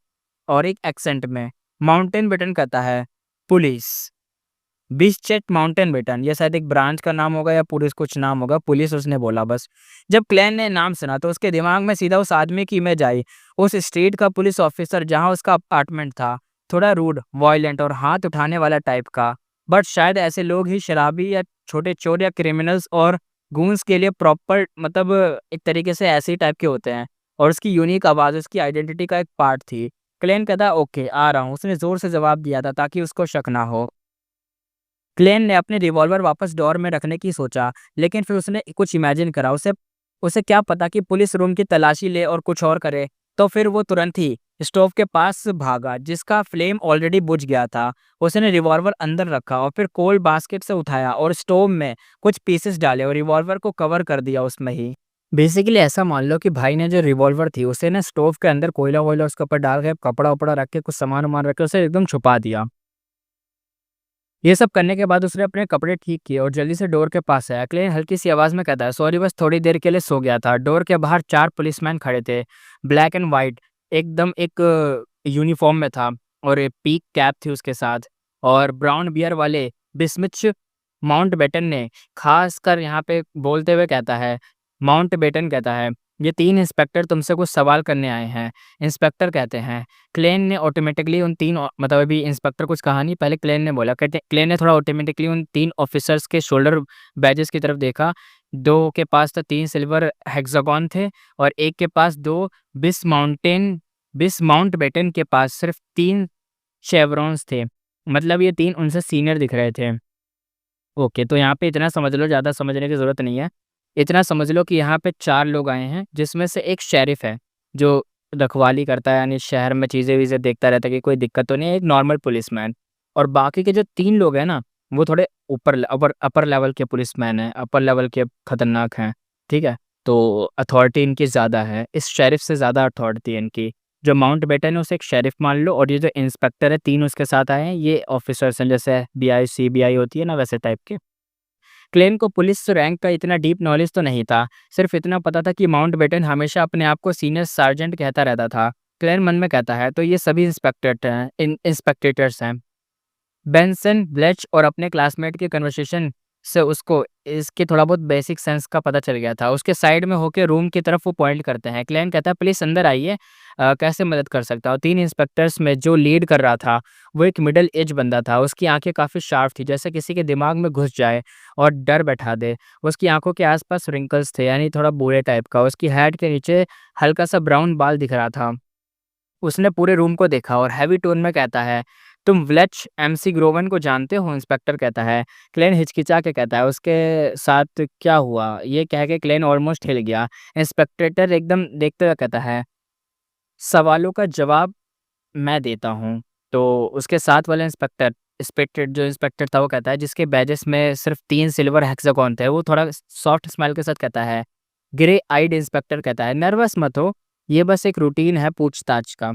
A: और एक एक्सेंट में। माउंटेन बेटन कहता है, पुलिस। बिस्चेट माउंटेन बेटन, ये शायद एक ब्रांच का नाम होगा या पुलिस कुछ नाम होगा, पुलिस उसने बोला बस। जब क्लैन ने नाम सुना तो उसके दिमाग में सीधा उस आदमी की इमेज आई, उस स्ट्रीट का पुलिस ऑफिसर जहाँ उसका अपार्टमेंट था। थोड़ा रूड, वॉयलेंट और हाथ उठाने वाला टाइप का। बट शायद ऐसे लोग ही शराबी या छोटे चोर या क्रिमिनल्स और गूंस के लिए प्रॉपर, मतलब एक तरीके से ऐसे ही टाइप के होते हैं। और उसकी यूनिक आवाज़ उसकी आइडेंटिटी का एक पार्ट थी। क्लेन कहता है ओके आ रहा हूँ। उसने ज़ोर से जवाब दिया था ताकि उसको शक ना हो। क्लेन ने अपने रिवॉल्वर वापस ड्रॉअर में रखने की सोचा, लेकिन फिर उसने कुछ इमेजिन करा। उसे उसे क्या पता कि पुलिस रूम की तलाशी ले और कुछ और करे। तो फिर वो तुरंत ही स्टोव के पास भागा, जिसका फ्लेम ऑलरेडी बुझ गया था। उसने रिवॉल्वर अंदर रखा और फिर कोल बास्केट से उठाया और स्टोव में कुछ पीसेस डाले और रिवॉल्वर को कवर कर दिया उसमें ही। बेसिकली ऐसा मान लो कि भाई ने जो रिवॉल्वर थी उसे ना स्टोव के अंदर कोयला वोयला उसके ऊपर डाल के कपड़ा वपड़ा रख के कुछ सामान वामान रख के उसे एकदम छुपा दिया। ये सब करने के बाद उसने अपने कपड़े ठीक किए और जल्दी से डोर के पास आया। क्लेन हल्की सी आवाज़ में कहता है सॉरी, बस थोड़ी देर के लिए सो गया था। डोर के बाहर 4 पुलिसमैन खड़े थे, ब्लैक एंड व्हाइट, एकदम एक यूनिफ़ॉर्म में था और एक पीक कैप थी उसके साथ। और ब्राउन बियर वाले बिस्मिच माउंटबेटन ने ख़ासकर यहाँ पे बोलते हुए कहता है, माउंटबेटन कहता है, "ये 3 इंस्पेक्टर तुमसे कुछ सवाल करने आए हैं।" इंस्पेक्टर कहते हैं। क्लेन ने ऑटोमेटिकली उन 3 मतलब अभी इंस्पेक्टर कुछ कहा नहीं, पहले क्लेन ने बोला। कहते क्लेन ने थोड़ा ऑटोमेटिकली उन 3 ऑफिसर्स के शोल्डर बैजेस की तरफ देखा। 2 के पास तो 3 सिल्वर हेक्सागॉन थे और 1 के पास 2, बिस माउंटबेटन के पास सिर्फ 3 शेवरॉन्स थे। मतलब ये 3 उनसे सीनियर दिख रहे थे। ओके, तो यहाँ पे इतना समझ लो, ज़्यादा समझने की ज़रूरत नहीं है। इतना समझ लो कि यहाँ पे 4 लोग आए हैं, जिसमें से एक शेरिफ है, जो रखवाली करता है, यानी शहर में चीज़ें-वीज़ें देखता रहता है कि कोई दिक्कत तो नहीं है, एक नॉर्मल पुलिसमैन। और बाकी के जो 3 लोग हैं ना, वो थोड़े अपर लेवल के पुलिसमैन हैं, अपर लेवल के खतरनाक हैं, ठीक है? तो अथॉरिटी इनकी ज़्यादा है, इस शेरिफ से ज़्यादा अथॉरिटी है इनकी। जो माउंटबेटन है उसे एक शेरिफ मान लो और ये जो इंस्पेक्टर है 3 उसके साथ आए हैं, ये ऑफिसर्स हैं, जैसे बीआई, सीबीआई होती है ना, वैसे टाइप के। क्लेन को पुलिस रैंक का इतना डीप नॉलेज तो नहीं था, सिर्फ इतना पता था कि माउंटबेटन हमेशा अपने आप को सीनियर सार्जेंट कहता रहता था। क्लेन मन में कहता है तो ये सभी इंस्पेक्टर्स हैं। बेंसन, ब्लेच और अपने क्लासमेट के कन्वर्सेशन से उसको इसके थोड़ा बहुत बेसिक सेंस का पता चल गया था। उसके साइड में होके रूम की तरफ वो पॉइंट करते हैं। क्लेन कहता है प्लीज़ अंदर आइए, कैसे मदद कर सकता हूँ? 3 इंस्पेक्टर्स में जो लीड कर रहा था, वो एक मिडल एज बंदा था। उसकी आँखें काफ़ी शार्प थी, जैसे किसी के दिमाग में घुस जाए और डर बैठा दे। उसकी आँखों के आस-पास रिंकल्स थे, यानी थोड़ा बूढ़े टाइप का। उसकी हेड के नीचे हल्का-सा ब्राउन बाल दिख रहा था। उसने पूरे रूम को देखा और हैवी टोन में कहता है, "तुम व्लेच एमसी ग्रोवन को जानते हो?" इंस्पेक्टर कहता है। क्लेन हिचकिचा के कहता है, "उसके साथ क्या हुआ?" ये कह के क्लेन ऑलमोस्ट हिल गया। इंस्पेक्टर एकदम देखते हुए कहता है, "सवालों का जवाब मैं देता हूँ।" तो उसके साथ वाले इंस्पेक्टर था वो कहता है, जिसके बैजेस में सिर्फ़ 3 सिल्वर हेक्सागॉन थे, वो थोड़ा सॉफ्ट स्माइल के साथ कहता है। ग्रे आइड इंस्पेक्टर कहता है, "नर्वस मत हो, ये बस एक रूटीन है पूछताछ का।"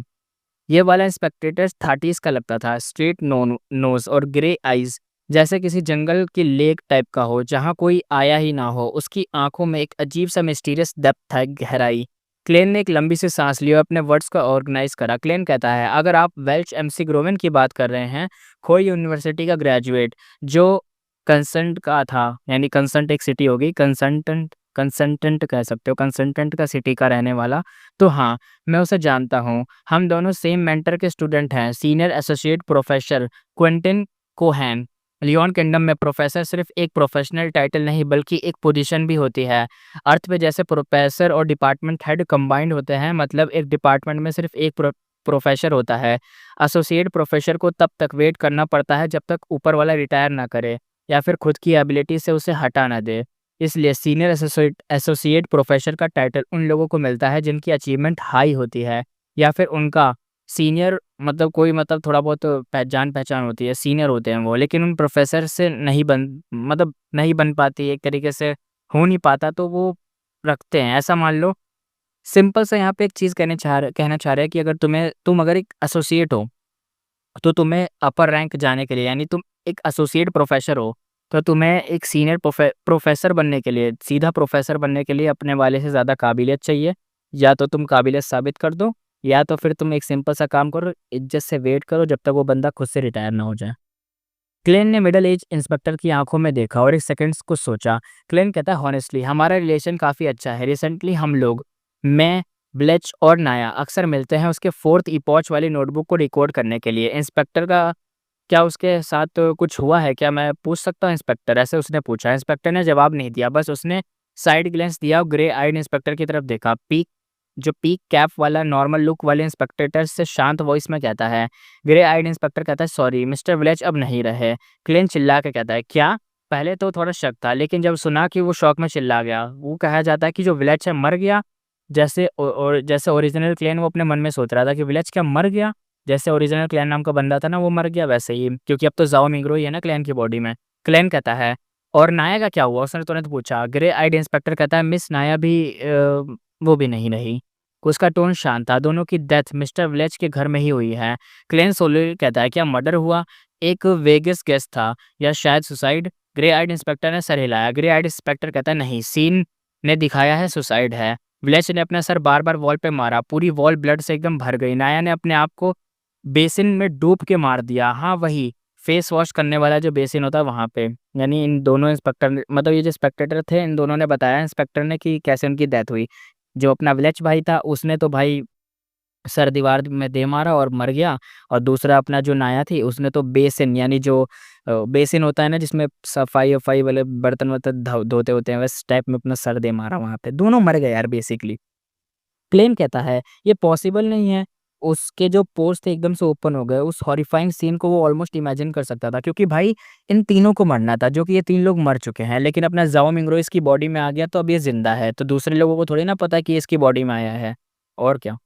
A: ये वाला इंस्पेक्टर 30s का लगता था, स्ट्रेट नोज़ और ग्रे आइज़, जैसे किसी जंगल की लेक टाइप का हो, जहाँ कोई आया ही ना हो। उसकी आँखों में एक अजीब-सा मिस्टीरियस डेप्थ था, गहराई। क्लेन ने एक लंबी सी साँस ली और अपने वर्ड्स को ऑर्गनाइज़ करा। क्लेन कहता है, "अगर आप वेल्च एमसी ग्रोवन की बात कर रहे हैं, खोई यूनिवर्सिटी का ग्रेजुएट, जो कंसर्न का था, यानी कंसर्न एक सिटी होगी, कंसल्टेंट कह सकते हो, कंसल्टेंट का सिटी का रहने वाला, तो हाँ, मैं उसे जानता हूँ। हम दोनों सेम मेंटर के स्टूडेंट हैं, senior associate professor Quinton Cohen. Leon kingdom में प्रोफेसर सिर्फ एक प्रोफेशनल टाइटल नहीं बल्कि एक पोजीशन भी होती है। अर्थ पे जैसे प्रोफेसर और डिपार्टमेंट हेड कंबाइंड होते हैं, मतलब एक डिपार्टमेंट में सिर्फ एक प्रोफेसर होता है। एसोसिएट प्रोफेसर को तब तक वेट करना पड़ता है जब तक ऊपर वाला रिटायर ना करे या फिर खुद की एबिलिटी से उसे हटा ना दे। इसलिए सीनियर एसोसिएट प्रोफेसर का टाइटल उन लोगों को मिलता है जिनकी अचीवमेंट हाई होती है या फिर उनका सीनियर, मतलब कोई मतलब थोड़ा बहुत जान-पहचान होती है, सीनियर होते हैं वो, लेकिन उन प्रोफ़ेसर से नहीं बन पाती, एक तरीके से हो नहीं पाता, तो वो रखते हैं। ऐसा मान लो, सिंपल सा यहाँ पे एक चीज़ कहना चाह रहे हैं कि अगर तुम अगर एक एसोसिएट हो, तो तुम्हें अपर रैंक जाने के लिए, यानी तुम एक एसोसिएट प्रोफ़ेसर हो, तो तुम्हें एक सीनियर प्रोफ़ेसर बनने के लिए, सीधा प्रोफ़ेसर बनने के लिए अपने वाले से ज़्यादा काबिलियत चाहिए। या तो तुम काबिलियत साबित कर दो, या तो फिर तुम एक सिंपल सा काम करो, इज़्ज़त से वेट करो जब तक वो बंदा खुद से रिटायर ना हो जाए। क्लेन ने मिडल एज इंस्पेक्टर की आंखों में देखा और एक सेकंड्स कुछ सोचा। क्लेन कहता है, हॉनेस्टली हमारा रिलेशन काफ़ी अच्छा है। रिसेंटली हम लोग, मैं, ब्लेच और नाया अक्सर मिलते हैं उसके 4th इपॉच वाली नोटबुक को रिकॉर्ड करने के लिए। इंस्पेक्टर का क्या उसके साथ कुछ हुआ है क्या, मैं पूछ सकता हूँ इंस्पेक्टर? ऐसे उसने पूछा। इंस्पेक्टर ने जवाब नहीं दिया, बस उसने साइड ग्लेंस दिया और ग्रे आइड इंस्पेक्टर की तरफ देखा। जो पीक कैप वाला नॉर्मल लुक वाले इंस्पेक्टर से शांत वॉइस में कहता है। ग्रे आइड इंस्पेक्टर कहता है, सॉरी मिस्टर विलेज अब नहीं रहे। क्लेन चिल्ला के कहता है, क्या? पहले तो थोड़ा शक था, लेकिन जब सुना कि वो शौक में चिल्ला गया। वो कहा जाता है कि जो विलेज है मर गया। जैसे ओरिजिनल क्लेन वो अपने मन में सोच रहा था कि विलेज क्या मर गया? जैसे ओरिजिनल क्लैन नाम का बंदा था ना वो मर गया, वैसे ही, क्योंकि अब तो जाओ मिंग्रो ही है ना क्लैन की बॉडी में। क्लैन कहता है, और नाया का क्या हुआ? उसने तुरंत पूछा। ग्रे आइड इंस्पेक्टर कहता है, मिस नाया भी वो भी नहीं रही। उसका टोन शांत था। दोनों की डेथ मिस्टर विलेज के घर में ही हुई है। क्लेन सोलो कहता है, क्या मर्डर हुआ? एक वेगस गेस था या शायद सुसाइड? ग्रे आइड इंस्पेक्टर ने सर हिलाया। ग्रे आइड इंस्पेक्टर कहता है, नहीं, सीन ने दिखाया है सुसाइड है। विलेज ने अपना सर बार बार वॉल पे मारा। पूरी वॉल ब्लड से एकदम भर गई। नाया ने अपने आप को बेसिन में डूब के मार दिया। हाँ, वही फेस वॉश करने वाला जो बेसिन होता है वहाँ पे। यानी इन दोनों इंस्पेक्टर मतलब ये जो स्पेक्टेटर थे इन दोनों ने बताया इंस्पेक्टर ने कि कैसे उनकी डेथ हुई। जो अपना विलेज भाई था उसने तो भाई सर दीवार में दे मारा और मर गया। और दूसरा अपना जो नाया थी उसने तो बेसिन यानी जो बेसिन होता है ना जिसमें सफाई-वफाई वाले बर्तन-वर्तन धोते होते हैं, वैसे टाइप में अपना सर दे मारा वहाँ पे। दोनों मर गए यार बेसिकली। क्लेम कहता है ये पॉसिबल नहीं है। उसके जो पोर्स थे एकदम से ओपन हो गए। उस हॉरिफाइंग सीन को वो ऑलमोस्ट इमेजिन कर सकता था, क्योंकि भाई इन तीनों को मरना था, जो कि ये 3 लोग मर चुके हैं। लेकिन अपना ज़ाओ मिंगरो इसकी बॉडी में आ गया तो अब ये ज़िंदा है। तो दूसरे लोगों को थोड़ी ना पता कि ये इसकी बॉडी में आया है। और क्या।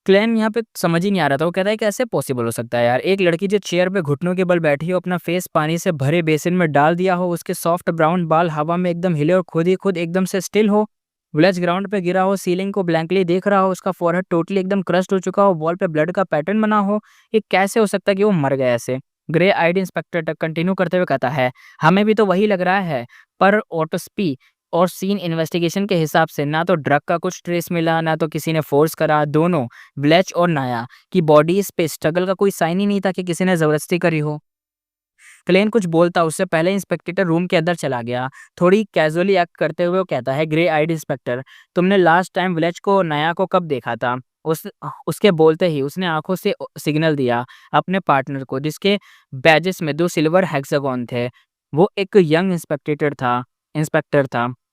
A: क्लैन यहाँ पे समझ ही नहीं आ रहा था। वो कहता है कैसे पॉसिबल हो सकता है यार? एक लड़की जो चेयर पे घुटनों के बल बैठी हो, अपना फेस पानी से भरे बेसिन में डाल दिया हो, उसके सॉफ्ट ब्राउन बाल हवा में एकदम हिले और खुद ही खुद एकदम से स्टिल हो, विलेज ग्राउंड पे गिरा हो, सीलिंग को ब्लैंकली देख रहा हो, उसका फोरहेड टोटली एकदम क्रस्ट हो चुका हो, वॉल पे ब्लड का पैटर्न बना हो। ये कैसे हो सकता है कि वो मर गया ऐसे? ग्रे आइड इंस्पेक्टर तक कंटिन्यू करते हुए कहता है, हमें भी तो वही लग रहा है, पर ऑटोप्सी और सीन इन्वेस्टिगेशन के हिसाब से ना तो ड्रग का कुछ ट्रेस मिला, ना तो किसी ने फोर्स करा। दोनों ब्लेच और नाया की बॉडीज पे स्ट्रगल का कोई साइन ही नहीं था कि किसी ने जबरदस्ती करी हो। क्लेन कुछ बोलता उससे पहले इंस्पेक्टर रूम के अंदर चला गया। थोड़ी कैजुअली एक्ट करते हुए वो कहता है, ग्रे आइड इंस्पेक्टर, तुमने लास्ट टाइम विलेज को नाया को कब देखा था? उस उसके बोलते ही उसने आंखों से सिग्नल दिया अपने पार्टनर को, जिसके बैजेस में 2 सिल्वर हेक्सागोन थे। वो एक यंग इंस्पेक्टर था।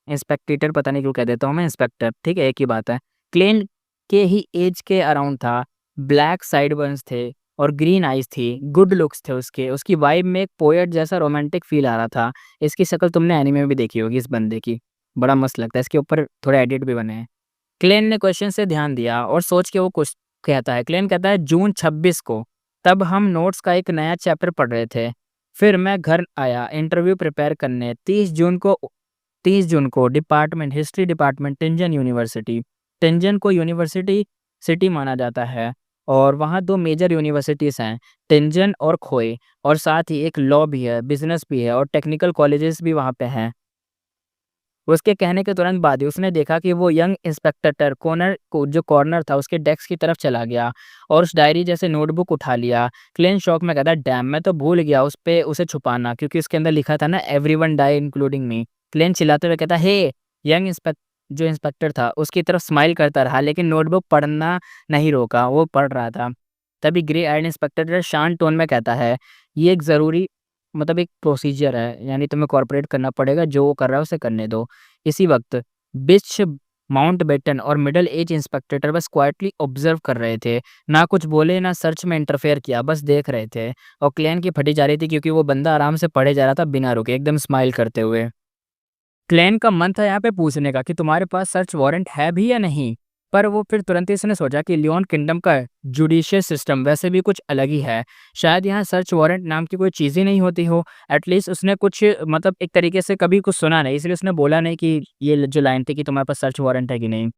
A: इंस्पेक्टर पता नहीं क्यों कह देता हूँ मैं इंस्पेक्टर, ठीक है, एक ही बात है। क्लेन के ही एज के अराउंड था। ब्लैक साइडबर्न्स थे और ग्रीन आइज़ थी, गुड लुक्स थे उसके। उसकी वाइब में एक पोएट जैसा रोमांटिक फ़ील आ रहा था। इसकी शक्ल तुमने एनीमे में भी देखी होगी इस बंदे की, बड़ा मस्त लगता है। इसके ऊपर थोड़े एडिट भी बने हैं। क्लेन ने क्वेश्चन से ध्यान दिया और सोच के वो कुछ कहता है। क्लेन कहता है, जून 26 को, तब हम नोट्स का एक नया चैप्टर पढ़ रहे थे। फिर मैं घर आया इंटरव्यू प्रिपेयर करने। 30 जून को हिस्ट्री डिपार्टमेंट टिंजन यूनिवर्सिटी। टिंजन को यूनिवर्सिटी सिटी माना जाता है और वहाँ 2 मेजर यूनिवर्सिटीज़ हैं, टिंजन और खोए, और साथ ही एक लॉ भी है, बिज़नेस भी है और टेक्निकल कॉलेजेस भी वहाँ पे हैं। उसके कहने के तुरंत बाद ही उसने देखा कि वो यंग इंस्पेक्टर कॉर्नर था उसके डेस्क की तरफ चला गया और उस डायरी जैसे नोटबुक उठा लिया। क्लेन शॉक में कहता है, डैम, मैं तो भूल गया उसे छुपाना, क्योंकि उसके अंदर लिखा था ना, everyone die including me. Klein चिल्लाते हुए कहता है, हे! यंग इंस्पेक्ट जो इंस्पेक्टर था उसकी तरफ स्माइल करता रहा, लेकिन नोटबुक पढ़ना नहीं रोका, वो पढ़ रहा था। तभी ग्रे आइड इंस्पेक्टर शांत टोन में कहता है, ये एक ज़रूरी एक प्रोसीजर है, यानी तुम्हें कोऑपरेट करना पड़ेगा, जो वो कर रहा है उसे करने दो। इसी वक़्त बिच माउंटबेटन और मिडल एज इंस्पेक्टर बस क्वाइटली ऑब्ज़र्व कर रहे थे। ना कुछ बोले, ना सर्च में इंटरफेयर किया, बस देख रहे थे। और क्लैन की फटी जा रही थी क्योंकि वो बंदा आराम से पढ़े जा रहा था बिना रुके, एकदम स्माइल करते हुए। क्लैन का मन था यहाँ पे पूछने का कि तुम्हारे पास सर्च वारंट है भी या नहीं? पर वो फिर तुरंत ही उसने सोचा कि लियोन किंगडम का जुडिशियल सिस्टम वैसे भी कुछ अलग ही है। शायद यहाँ सर्च वारंट नाम की कोई चीज़ ही नहीं होती हो। एटलीस्ट उसने कुछ एक तरीके से कभी कुछ सुना नहीं, इसलिए उसने बोला नहीं कि ये जो लाइन थी कि तुम्हारे पास सर्च वारंट है कि नहीं।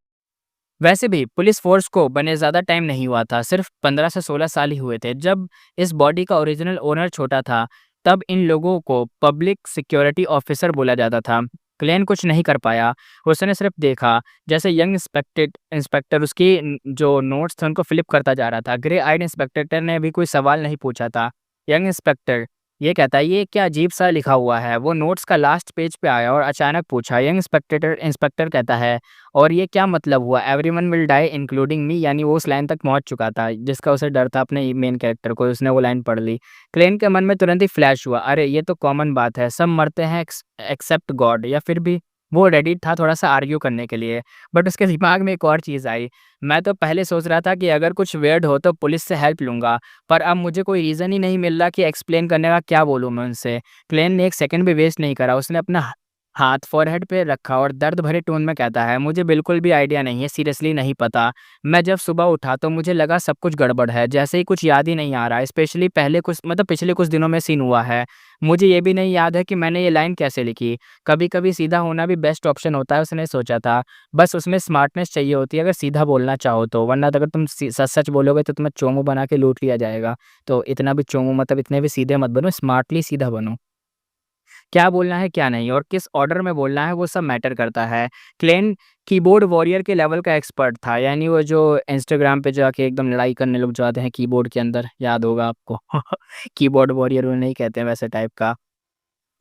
A: वैसे भी पुलिस फ़ोर्स को बने ज़्यादा टाइम नहीं हुआ था, सिर्फ 15 से 16 साल ही हुए थे। जब इस बॉडी का ओरिजिनल ओनर छोटा था, तब इन लोगों को पब्लिक सिक्योरिटी ऑफिसर बोला जाता था। क्लेन कुछ नहीं कर पाया, उसने सिर्फ देखा जैसे यंग इंस्पेक्टर उसकी जो नोट्स थे उनको फ्लिप करता जा रहा था। ग्रे आइड इंस्पेक्टर ने भी कोई सवाल नहीं पूछा था। यंग इंस्पेक्टर ये कहता है, ये क्या अजीब-सा लिखा हुआ है? वो नोट्स का लास्ट पेज पे आया और अचानक पूछा। यंग इंस्पेक्टर कहता है, और ये क्या मतलब हुआ? Everyone will die including me, यानी वो उस लाइन तक पहुँच चुका था, जिसका उसे डर था अपने मेन कैरेक्टर को, उसने वो लाइन पढ़ ली। क्लेन के मन में तुरंत ही फ्लैश हुआ, अरे! ये तो कॉमन बात है, सब मरते हैं एक्सेप्ट गॉड, या फिर भी वो रेडी था थोड़ा-सा आर्ग्यू करने के लिए, बट उसके दिमाग में एक और चीज़ आई। मैं तो पहले सोच रहा था कि अगर कुछ वियर्ड हो तो पुलिस से हेल्प लूँगा, पर अब मुझे कोई रीज़न ही नहीं मिल रहा कि एक्सप्लेन करने का क्या बोलूँ मैं उनसे। क्लेन ने 1 सेकंड भी वेस्ट नहीं करा, उसने अपना हाथ फ़ोरहेड पे रखा और दर्द भरे टोन में कहता है, "मुझे बिल्कुल भी आइडिया नहीं है, सीरियसली नहीं पता। मैं जब सुबह उठा तो मुझे लगा सब कुछ गड़बड़ है, जैसे ही कुछ याद ही नहीं आ रहा है, स्पेशली पहले कुछ मतलब पिछले कुछ दिनों में सीन हुआ है। मुझे ये भी नहीं याद है कि मैंने ये लाइन कैसे लिखी। कभी-कभी सीधा होना भी बेस्ट ऑप्शन होता है उसने सोचा था। बस उसमें स्मार्टनेस चाहिए होती है अगर सीधा बोलना चाहो तो, वरना तो अगर तुम सच-सच बोलोगे तो तुम्हें चोमू बना के लूट लिया जाएगा। तो इतना भी चोमू मतलब इतने भी सीधे मत बनो, स्मार्टली सीधा बनो। क्या बोलना है, क्या नहीं और किस ऑर्डर में बोलना है वो सब मैटर करता है। क्लेन कीबोर्ड वॉरियर के लेवल का एक्सपर्ट था, यानी वो जो इंस्टाग्राम पे जाके एकदम लड़ाई करने लग जाते हैं कीबोर्ड के अंदर, याद होगा आपको। कीबोर्ड वॉरियर उन्हें नहीं कहते हैं वैसे टाइप का।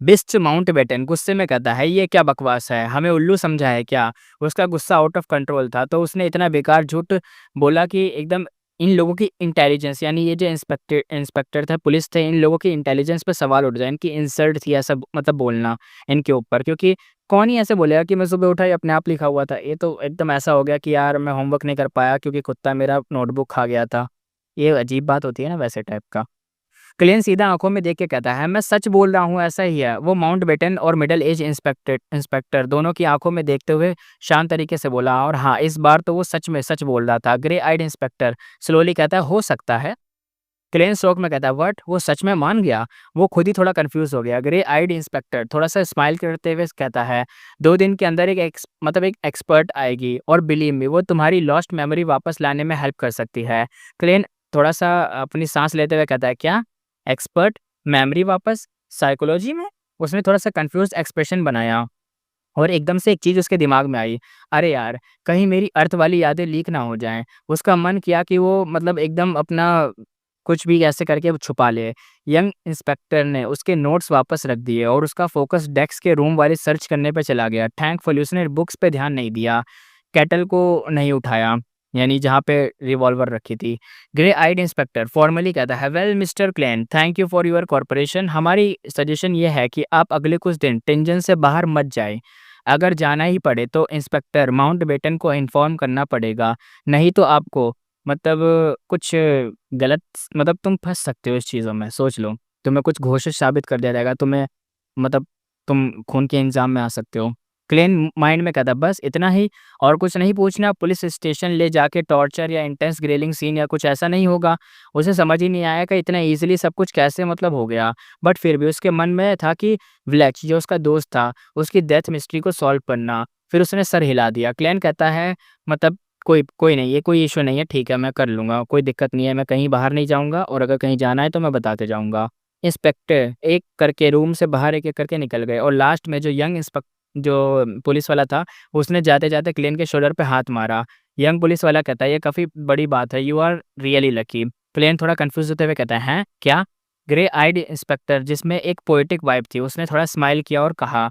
A: बिस्ट माउंटबेटन गुस्से में कहता है, "ये क्या बकवास है? हमें उल्लू समझा है क्या?" उसका गुस्सा आउट ऑफ कंट्रोल था, तो उसने इतना बेकार झूठ बोला कि एकदम इन लोगों की इंटेलिजेंस यानी ये जो इंस्पेक्टर थे, पुलिस थे, इन लोगों की इंटेलिजेंस पे सवाल उठ जाए। इनकी इंसल्ट थी ऐसा मतलब बोलना इनके ऊपर क्योंकि कौन ही ऐसे बोलेगा कि मैं सुबह उठा ये अपने आप लिखा हुआ था। ये तो एकदम ऐसा हो गया कि यार मैं होमवर्क नहीं कर पाया क्योंकि कुत्ता मेरा नोटबुक खा गया था। ये अजीब बात होती है ना वैसे टाइप का। क्लेन सीधा आँखों में देख के कहता है, "मैं सच बोल रहा हूँ, ऐसा ही है।" वो माउंटबेटन और मिडल एज इंस्पेक्टर दोनों की आँखों में देखते हुए शांत तरीके से बोला और हाँ, इस बार तो वो सच में सच बोल रहा था। ग्रे आइड इंस्पेक्टर स्लोली कहता है, "हो सकता है।" क्लेन शॉक में कहता है, "व्हाट? वो सच में मान गया?" वो खुद ही थोड़ा कन्फ्यूज़ हो गया। ग्रे आइड इंस्पेक्टर थोड़ा-सा स्माइल करते हुए कहता है, "2 दिन के अंदर एक एक्सपर्ट आएगी और बिलीव मी वो तुम्हारी लॉस्ट मेमोरी वापस लाने में हेल्प कर सकती है।" क्लेन थोड़ा-सा अपनी साँस लेते हुए कहता है, "क्या? एक्सपर्ट? मेमोरी वापस? साइकोलॉजी में?" उसने थोड़ा-सा कन्फ्यूज़्ड एक्सप्रेशन बनाया और एकदम से एक चीज़ उसके दिमाग में आई, "अरे यार! कहीं मेरी अर्थ वाली यादें लीक ना हो जाएँ।" उसका मन किया कि वो मतलब एकदम अपना कुछ भी ऐसे करके वो छुपा ले। यंग इंस्पेक्टर ने उसके नोट्स वापस रख दिए और उसका फ़ोकस डेस्क के रूम वाले सर्च करने पे चला गया। थैंकफुली उसने बुक्स पे ध्यान नहीं दिया, केटल को नहीं उठाया, यानी जहाँ पे रिवॉल्वर रखी थी। ग्रे आइड इंस्पेक्टर फॉर्मली कहता है, "well mister Klein, thank you for your cooperation. हमारी सजेशन ये है कि आप अगले कुछ दिन टेंशन से बाहर मत जाएँ। अगर जाना ही पड़े तो इंस्पेक्टर माउंटबेटन को इन्फॉर्म करना पड़ेगा, नहीं तो आपको मतलब कुछ गलत मतलब तुम फँस सकते हो इस चीज़ों में, सोच लो। तुम्हें कुछ घोषित साबित कर दिया जाएगा, तुम्हें मतलब तुम खून के इंजाम में आ सकते हो। क्लेन माइंड में कहता बस इतना ही और कुछ नहीं पूछना, पुलिस स्टेशन ले जाके टॉर्चर या इंटेंस ग्रिलिंग सीन या कुछ ऐसा नहीं होगा। उसे समझ ही नहीं आया कि इतना ईज़िली सब कुछ कैसे मतलब हो गया। बट फिर भी उसके मन में था कि व्लेच जो उसका दोस्त था, उसकी डेथ मिस्ट्री को सॉल्व करना। फिर उसने सर हिला दिया। क्लेन कहता है मतलब कोई कोई नहीं, ये कोई इश्यू नहीं है, ठीक है मैं कर लूँगा, कोई दिक्कत नहीं है, मैं कहीं बाहर नहीं जाऊँगा और अगर कहीं जाना है तो मैं बताते जाऊँगा। इंस्पेक्टर एक करके रूम से बाहर एक-एक करके निकल गए और लास्ट में जो पुलिस वाला था, उसने जाते-जाते क्लेन के शोल्डर पे हाथ मारा। यंग पुलिस वाला कहता है, "ये काफ़ी बड़ी बात है, you are really lucky." Klein थोड़ा कन्फ्यूज़ होते हुए कहता है, "हैं? क्या?" ग्रे आइड इंस्पेक्टर जिसमें एक पोएटिक वाइब थी, उसने थोड़ा स्माइल किया और कहा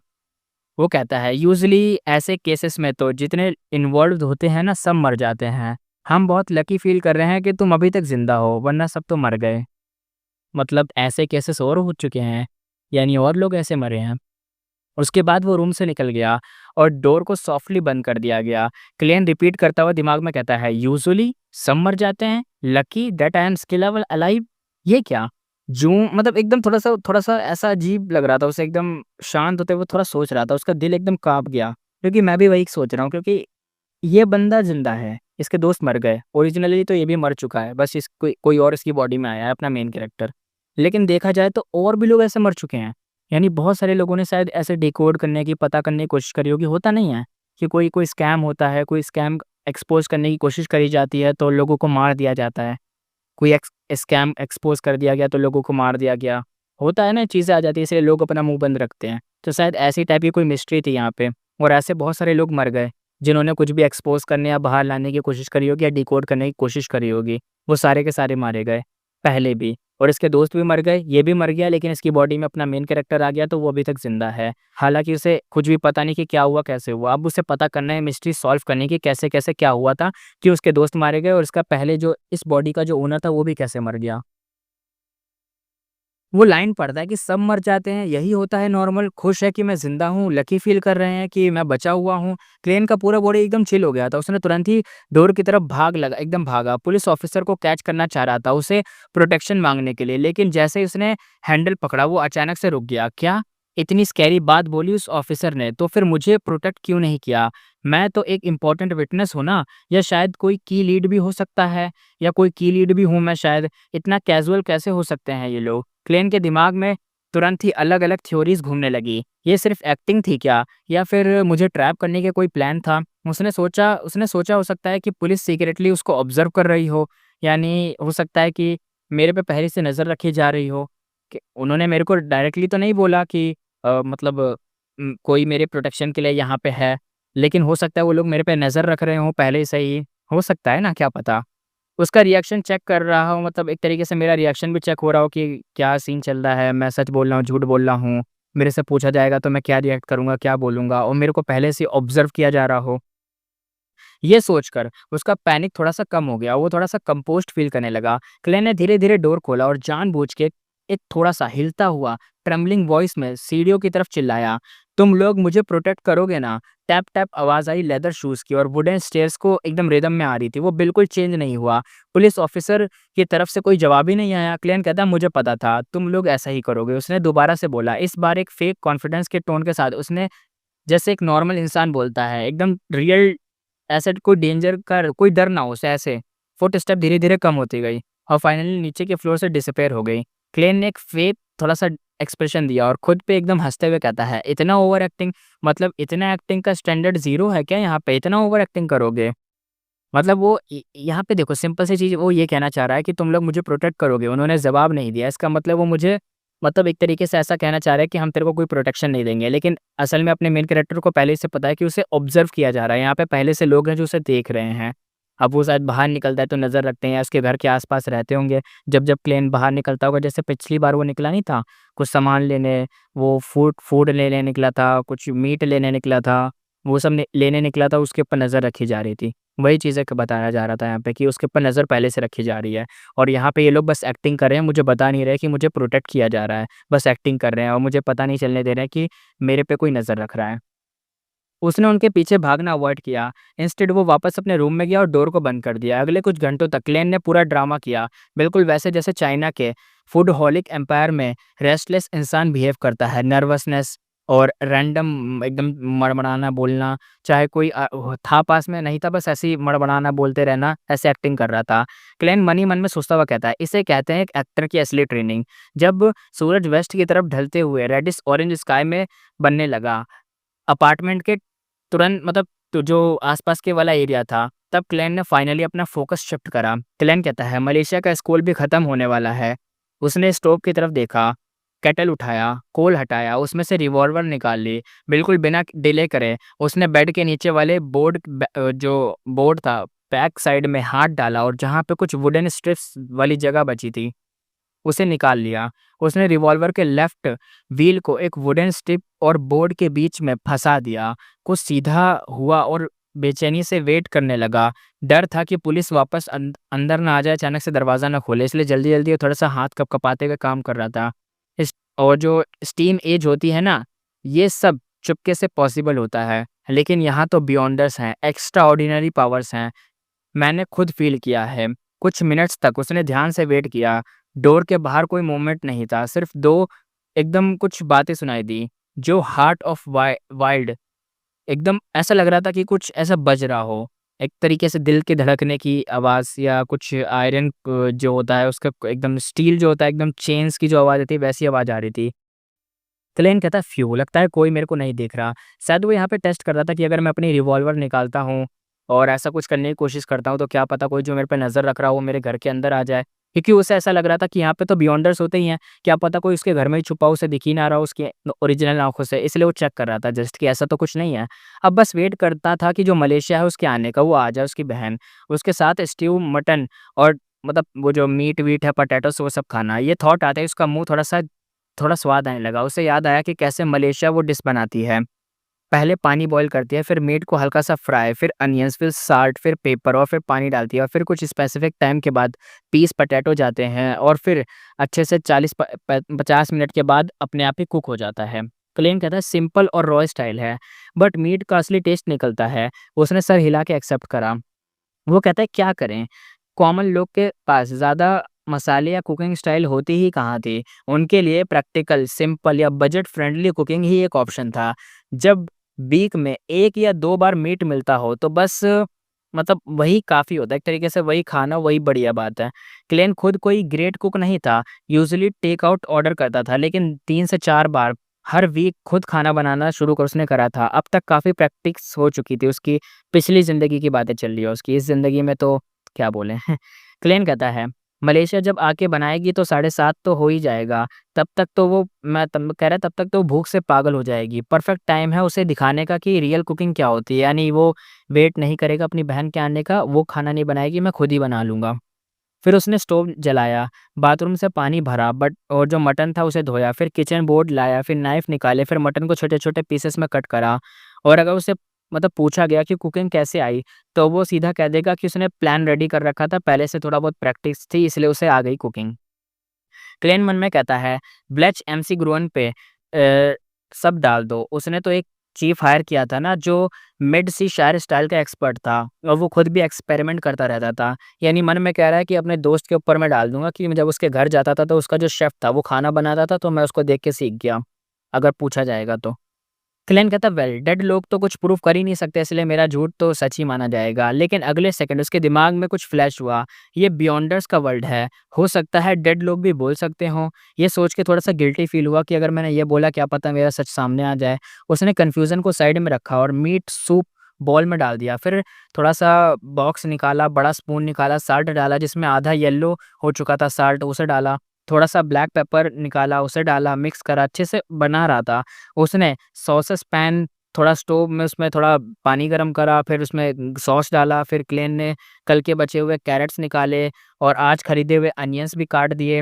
A: वो कहता है यूजुअली ऐसे केसेस में तो जितने इन्वॉल्व्ड होते हैं ना सब मर जाते हैं। हम बहुत लकी फील कर रहे हैं कि तुम अभी तक ज़िंदा हो वरना सब तो मर गए। मतलब ऐसे केसेस और हो चुके हैं, यानी और लोग ऐसे मरे हैं। उसके बाद वो रूम से निकल गया और डोर को सॉफ्टली बंद कर दिया गया। क्लेन रिपीट करता हुआ दिमाग में कहता है यूजुअली सब मर जाते हैं, lucky that I am still alive. ये क्या? जूं मतलब एकदम थोड़ा-सा ऐसा अजीब लग रहा था उसे एकदम शांत होते हुए थोड़ा सोच रहा था। उसका दिल एकदम काँप गया क्योंकि मैं भी वही सोच रहा हूँ क्योंकि ये बंदा ज़िंदा है, इसके दोस्त मर गए। ओरिजिनली तो ये भी मर चुका है, बस इस कोई और इसकी बॉडी में आया है अपना मेन कैरेक्टर। लेकिन देखा जाए तो और भी लोग ऐसे मर चुके हैं। यानी बहुत सारे लोगों ने शायद ऐसे डिकोड करने की, पता करने की कोशिश करी होगी, होता नहीं है कि कोई कोई स्कैम होता है, कोई स्कैम एक्सपोज़ करने की कोशिश करी जाती है तो लोगों को मार दिया जाता है। कोई स्कैम एक्सपोज़ कर दिया गया तो लोगों को मार दिया गया। होता है ना, चीज़ें आ जाती है इसलिए लोग अपना मुँह बंद रखते हैं। तो शायद ऐसी टाइप की कोई मिस्ट्री थी यहाँ पे और ऐसे बहुत सारे लोग मर गए, जिन्होंने कुछ भी एक्सपोज़ करने या बाहर लाने की कोशिश करी होगी या डिकोड करने की कोशिश करी होगी। वो सारे के सारे मारे गए, पहले भी और इसके दोस्त भी मर गए, ये भी मर गया लेकिन इसकी बॉडी में अपना मेन कैरेक्टर आ गया तो वो अभी तक ज़िंदा है। हालाँकि उसे कुछ भी पता नहीं कि क्या हुआ, कैसे हुआ। अब उसे पता करना है मिस्ट्री सॉल्व करने की कैसे-कैसे क्या हुआ था कि उसके दोस्त मारे गए और इसका पहले जो इस बॉडी का जो ओनर था वो भी कैसे मर गया। वो लाइन पढ़ता है कि सब मर जाते हैं, यही होता है नॉर्मल, खुश है कि मैं ज़िंदा हूँ, लकी फ़ील कर रहे हैं कि मैं बचा हुआ हूँ। क्लेन का पूरा बॉडी एकदम चिल हो गया था, उसने तुरंत ही डोर की तरफ एकदम भागा। पुलिस ऑफ़िसर को कैच करना चाह रहा था, उसे प्रोटेक्शन माँगने के लिए, लेकिन जैसे ही उसने हैंडल पकड़ा, वो अचानक से रुक गया। क्या? इतनी स्कैरी बात बोली उस ऑफ़िसर ने, तो फिर मुझे प्रोटेक्ट क्यों नहीं किया? मैं तो एक इम्पोर्टेंट विटनेस हूँ ना, या शायद कोई की लीड भी हो सकता है, या कोई की लीड भी हूँ मैं शायद। इतना कैज़ुअल कैसे हो सकते हैं ये लोग? क्लेन के दिमाग में तुरंत ही अलग-अलग थ्योरीज़ घूमने लगी। ये सिर्फ़ एक्टिंग थी क्या? या फिर मुझे ट्रैप करने का कोई प्लान था? उसने सोचा हो सकता है कि पुलिस सीक्रेटली उसको ऑब्ज़र्व कर रही हो। यानी हो सकता है कि मेरे पे पहले से नज़र रखी जा रही हो। कि उन्होंने मेरे को डायरेक्टली तो नहीं बोला कि मतलब कोई मेरे प्रोटेक्शन के लिए यहाँ पे है। लेकिन हो सकता है वो लोग मेरे पे नज़र रख रहे हों पहले से ही। हो सकता है ना, क्या पता? उसका रिएक्शन चेक कर रहा हूँ, मतलब एक तरीके से मेरा रिएक्शन भी चेक हो रहा हो कि क्या सीन चल रहा है, मैं सच बोल रहा हूँ, झूठ बोल रहा हूँ। मेरे से पूछा जाएगा तो मैं क्या रिएक्ट करूँगा, क्या बोलूँगा, और मेरे को पहले से ऑब्ज़र्व किया जा रहा हो। ये सोचकर उसका पैनिक थोड़ा-सा कम हो गया, वो थोड़ा-सा कंपोज़्ड फ़ील करने लगा। क्ले ने धीरे-धीरे डोर खोला और जानबूझ के एक थोड़ा-सा हिलता हुआ ट्रेम्बलिंग वॉइस में सीढ़ियों की तरफ चिल्लाया, "तुम लोग मुझे प्रोटेक्ट करोगे ना?" टैप-टैप आवाज़ आई लेदर शूज़ की, और वुडन स्टेयर्स को एकदम रिदम में आ रही थी, वो बिल्कुल चेंज नहीं हुआ। पुलिस ऑफ़िसर की तरफ से कोई जवाब ही नहीं आया। क्लेन कहता, "मुझे पता था, तुम लोग ऐसा ही करोगे।" उसने दोबारा से बोला, इस बार एक फ़ेक कॉन्फिडेंस के टोन के साथ। उसने जैसे एक नॉर्मल इंसान बोलता है, एकदम रियल, ऐसा कोई डेंजर का कोई डर ना हो उसे, ऐसे। फुटस्टेप धीरे-धीरे कम होती गई और फाइनली नीचे के फ्लोर से डिसअपीयर हो गई। क्लेन ने एक फेक थोड़ा-सा एक्सप्रेशन दिया और खुद पे एकदम हँसते हुए कहता है, "इतना ओवर एक्टिंग, मतलब इतना एक्टिंग का स्टैंडर्ड ज़ीरो है क्या यहाँ पे? इतना ओवर एक्टिंग करोगे?" मतलब वो यहाँ पे देखो, सिंपल सी चीज़ वो ये कहना चाह रहा है कि तुम लोग मुझे प्रोटेक्ट करोगे। उन्होंने जवाब नहीं दिया। इसका मतलब वो मुझे, मतलब एक तरीके से ऐसा कहना चाह रहा है कि हम तेरे को कोई प्रोटेक्शन नहीं देंगे। लेकिन असल में अपने मेन कैरेक्टर को पहले से पता है कि उसे ऑब्ज़र्व किया जा रहा है। यहाँ पे पहले से लोग हैं जो उसे देख रहे हैं। अब वो शायद बाहर निकलता है तो नज़र रखते हैं, या उसके घर के आस-पास रहते होंगे। जब-जब क्लेन बाहर निकलता होगा, जैसे पिछली बार वो निकला नहीं था, कुछ सामान लेने, वो फूड फूड लेने निकला था, कुछ मीट लेने निकला था, वो सब लेने निकला था, उसके ऊपर नज़र रखी जा रही थी। वही चीज़ें क बताया जा रहा था यहाँ पे कि उसके ऊपर नज़र पहले से रखी जा रही है, और यहाँ पे ये लोग बस एक्टिंग कर रहे हैं, मुझे बता नहीं रहे कि मुझे प्रोटेक्ट किया जा रहा है। बस एक्टिंग कर रहे हैं और मुझे पता नहीं चलने दे रहे हैं कि मेरे पे कोई नज़र रख रहा है। उसने उनके पीछे भागना अवॉइड किया। इंस्टेड वो वापस अपने रूम में गया और डोर को बंद कर दिया। अगले कुछ घंटों तक क्लेन ने पूरा ड्रामा किया, बिल्कुल वैसे जैसे चाइना के फूडहॉलिक एम्पायर में रेस्टलेस इंसान बिहेव करता है। नर्वसनेस और रैंडम एकदम मड़मड़ाना बोलना, चाहे कोई था पास में, नहीं था, बस ऐसे ही मड़मड़ाना बोलते रहना, ऐसे एक्टिंग कर रहा था। क्लेन मन ही मन में सोचता हुआ कहता है, इसे कहते हैं एक एक्टर की असली ट्रेनिंग। जब सूरज वेस्ट की तरफ ढलते हुए रेडिश ऑरेंज स्काई में बनने लगा, अपार्टमेंट के तुरंत, मतलब तो जो आस-पास के वाला एरिया था, तब क्लैन ने फाइनली अपना फ़ोकस शिफ्ट करा। क्लैन कहता है, मलेशिया का स्कूल भी खत्म होने वाला है। उसने स्टोव की तरफ देखा, केटल उठाया, कोल हटाया, उसमें से रिवॉल्वर निकाल ली। बिल्कुल बिना डिले करे उसने बेड के नीचे वाले जो बोर्ड था, बैक साइड में हाथ डाला और जहाँ पे कुछ वुडन स्ट्रिप्स वाली जगह बची थी, उसे निकाल लिया। उसने रिवॉल्वर के लेफ्ट व्हील को एक वुडन स्टिप और बोर्ड के बीच में फँसा दिया। कुछ सीधा हुआ और बेचैनी से वेट करने लगा। डर था कि पुलिस वापस अंदर ना आ जाए, अचानक से दरवाज़ा ना खोले, इसलिए जल्दी-जल्दी वो थोड़ा-सा हाथ कँपकँपाते हुए काम कर रहा था। इस और जो स्टीम एज होती है ना, ये सब चुपके से पॉसिबल होता है। लेकिन यहाँ तो बियॉन्डर्स हैं, एक्स्ट्रा ऑर्डिनरी पावर्स हैं। मैंने खुद फ़ील किया है। कुछ मिनट्स तक उसने ध्यान से वेट किया। डोर के बाहर कोई मूवमेंट नहीं था, सिर्फ़ 2 एकदम कुछ बातें सुनाई दी, जो हार्ट ऑफ वाइल्ड, एकदम ऐसा लग रहा था कि कुछ ऐसा बज रहा हो। एक तरीके से दिल के धड़कने की आवाज़, या कुछ आयरन जो होता है उसका एकदम स्टील जो होता है, एकदम चेन्स की जो आवाज़ आती है, वैसी आवाज़ आ रही थी। क्लेन कहता है, फ्यू, लगता है कोई मेरे को नहीं देख रहा। शायद वो यहाँ पे टेस्ट कर रहा था कि अगर मैं अपनी रिवॉल्वर निकालता हूँ और ऐसा कुछ करने की कोशिश करता हूँ, तो क्या पता कोई जो मेरे पे नज़र रख रहा हो वो मेरे घर के अंदर आ जाए। क्योंकि उसे ऐसा लग रहा था कि यहाँ पे तो बियॉन्डर्स होते ही हैं, क्या पता कोई उसके घर में ही छुपा हो, उसे दिख ही ना रहा हो उसकी ओरिजिनल आँखों से, इसलिए वो चेक कर रहा था जस्ट कि ऐसा तो कुछ नहीं है। अब बस वेट करता था कि जो मलेशिया है उसके आने का, वो आ जाए, उसकी बहन। उसके साथ स्ट्यू, मटन और मतलब वो जो मीट-वीट है, पोटैटोस, वो सब खाना। ये थॉट आते ही उसका मुँह थोड़ा स्वाद आने लगा। उसे याद आया कि कैसे मलेशिया वो डिश बनाती है। पहले पानी बॉयल करती है, फिर मीट को हल्का-सा फ्राई, फिर अनियंस, फिर साल्ट, फिर पेपर और फिर पानी डालती है और फिर कुछ स्पेसिफिक टाइम के बाद पीस पोटैटो जाते हैं और फिर अच्छे से 40 प प 50 मिनट के बाद अपने आप ही कुक हो जाता है। क्लेन कहता है सिंपल और रॉ स्टाइल है, बट मीट का असली टेस्ट निकलता है। उसने सर हिला के एक्सेप्ट करा। वो कहता है क्या करें? कॉमन लोग के पास ज़्यादा मसाले या कुकिंग स्टाइल होती ही कहाँ थी। उनके लिए प्रैक्टिकल, सिंपल या बजट फ्रेंडली कुकिंग ही एक ऑप्शन था। जब वीक में 1 या 2 बार मीट मिलता हो तो बस मतलब वही काफ़ी होता है। एक तरीके से वही खाना वही बढ़िया बात है। क्लेन खुद कोई ग्रेट कुक नहीं था। यूजुअली टेक आउट ऑर्डर करता था, लेकिन 3 से 4 बार हर वीक खुद खाना बनाना शुरू कर उसने करा था। अब तक काफ़ी प्रैक्टिस हो चुकी थी उसकी। पिछली ज़िंदगी की बातें चल रही है उसकी, इस ज़िंदगी में तो क्या बोलें। क्लेन कहता है, मलेशिया जब आके बनाएगी तो 7:30 तो हो ही जाएगा। तब तक तो वो मैं तब कह रहा तब तक तो भूख से पागल हो जाएगी। परफेक्ट टाइम है उसे दिखाने का कि रियल कुकिंग क्या होती है। यानी वो वेट नहीं करेगा अपनी बहन के आने का, वो खाना नहीं बनाएगी, मैं खुद ही बना लूँगा। फिर उसने स्टोव जलाया, बाथरूम से पानी भरा बट और जो मटन था उसे धोया, फिर किचन बोर्ड लाया, फिर नाइफ़ निकाले, फिर मटन को छोटे-छोटे पीसेस में कट करा। और अगर उसे मतलब पूछा गया कि कुकिंग कैसे आई, तो वो सीधा कह देगा कि उसने प्लान रेडी कर रखा था, पहले से थोड़ा बहुत प्रैक्टिस थी इसलिए उसे आ गई कुकिंग। क्लेन मन में कहता है, ब्लेच एमसी ग्रोवन पे सब डाल दो। उसने तो एक चीफ हायर किया था ना जो मिड सी शायर स्टाइल का एक्सपर्ट था और वो खुद भी एक्सपेरिमेंट करता रहता था। यानी मन में कह रहा है कि अपने दोस्त के ऊपर मैं डाल दूँगा कि मैं जब उसके घर जाता था तो उसका जो शेफ़ था वो खाना बनाता था तो मैं उसको देख के सीख गया, अगर पूछा जाएगा तो। क्लेन कहता वेल डेड लोग तो कुछ प्रूव कर ही नहीं सकते इसलिए मेरा झूठ तो सच ही माना जाएगा। लेकिन अगले सेकंड उसके दिमाग में कुछ फ्लैश हुआ, ये बियॉन्डर्स का वर्ल्ड है, हो सकता है डेड लोग भी बोल सकते हों। ये सोच के थोड़ा-सा गिल्टी फील हुआ कि अगर मैंने ये बोला क्या पता मेरा सच सामने आ जाए। उसने कन्फ्यूज़न को साइड में रखा और मीट सूप बाउल में डाल दिया। फिर थोड़ा-सा बॉक्स निकाला, बड़ा स्पून निकाला, साल्ट डाला जिसमें आधा येलो हो चुका था साल्ट उसे डाला। थोड़ा-सा ब्लैक पेपर निकाला, उसे डाला, मिक्स करा, अच्छे से बना रहा था। उसने सॉसेस पैन थोड़ा स्टोव में उसमें थोड़ा पानी गरम करा, फिर उसमें सॉस डाला, फिर क्लेन ने कल के बचे हुए कैरेट्स निकाले और आज खरीदे हुए अनियंस भी काट दिए।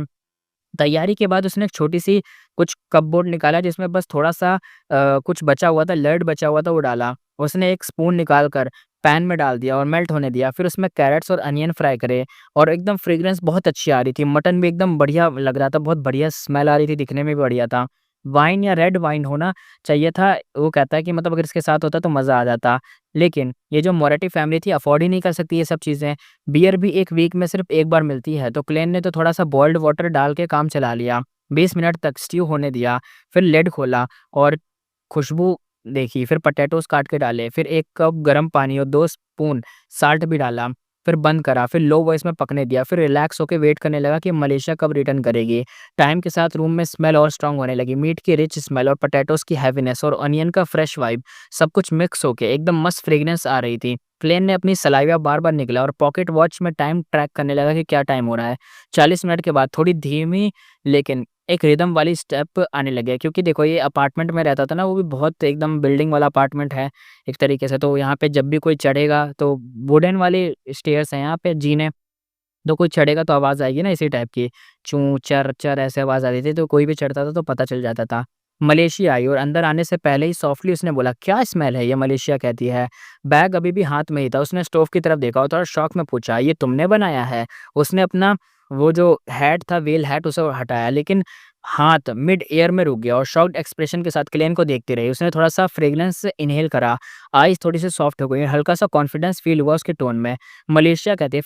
A: तैयारी के बाद उसने एक छोटी-सी कुछ कपबोर्ड निकाला जिसमें बस थोड़ा-सा कुछ बचा हुआ था, लर्ड बचा हुआ था वो डाला। उसने एक स्पून निकाल कर पैन में डाल दिया और मेल्ट होने दिया। फिर उसमें कैरेट्स और अनियन फ्राई करे और एकदम फ्रेग्रेंस बहुत अच्छी आ रही थी। मटन भी एकदम बढ़िया लग रहा था, बहुत बढ़िया स्मेल आ रही थी, दिखने में भी बढ़िया था। वाइन या रेड वाइन होना चाहिए था। वो कहता है कि मतलब अगर इसके साथ होता तो मज़ा आ जाता। लेकिन ये जो मोरेटी फैमिली थी अफ़ोर्ड ही नहीं कर सकती ये सब चीज़ें। बियर भी 1 वीक में सिर्फ़ 1 बार मिलती है, तो क्लेन ने तो थोड़ा-सा बॉइल्ड वाटर डाल के काम चला लिया। 20 मिनट तक स्ट्यू होने दिया, फिर लिड खोला और खुशबू देखी, फिर पोटैटोज़ काट के डाले, फिर 1 कप गरम पानी और 2 स्पून साल्ट भी डाला, फिर बंद करा, फिर लो वॉइस में पकने दिया, फिर रिलैक्स होके वेट करने लगा कि मलेशिया कब रिटर्न करेगी। टाइम के साथ रूम में स्मेल और स्ट्रॉन्ग होने लगी, मीट की रिच स्मेल और पोटैटोज़ की हेवीनेस और अनियन का फ्रेश वाइब, सब कुछ मिक्स होके एकदम मस्त फ्रेग्रेंस आ रही थी। क्लेन ने अपनी सलाइवा बार-बार निगला और पॉकेट वॉच में टाइम ट्रैक करने लगा कि क्या टाइम हो रहा है। 40 मिनट के बाद थोड़ी धीमी लेकिन एक रिदम वाली स्टेप आने लगे क्योंकि देखो ये अपार्टमेंट में रहता था ना, वो भी बहुत एकदम बिल्डिंग वाला अपार्टमेंट है एक तरीके से, तो यहाँ पे जब भी कोई चढ़ेगा तो वुडन वाले स्टेयर्स हैं यहाँ पे जीने, तो कोई चढ़ेगा तो आवाज़ आएगी ना इसी टाइप की, चूँ, चर, चर ऐसे आवाज़ आती थी, तो कोई भी चढ़ता था तो पता चल जाता था। मलेशिया आई और अंदर आने से पहले ही सॉफ्टली उसने बोला, "क्या स्मेल है ये?" मलेशिया कहती है। बैग अभी भी हाथ में ही था, उसने स्टोव की तरफ देखा और थोड़ा शॉक में पूछा, "ये तुमने बनाया है?" उसने अपना वो जो हैट था, व्हेल हैट उसे हटाया, लेकिन हाथ मिड एयर में रुक गया और शॉक्ड एक्सप्रेशन के साथ क्लेन को देखती रही। उसने थोड़ा-सा फ्रेग्रेंस इन्हेल करा, आईज़ थोड़ी-सी सॉफ्ट हो गई, हल्का-सा कॉन्फिडेंस फ़ील हुआ उसके टोन में। मलेशिया कहती है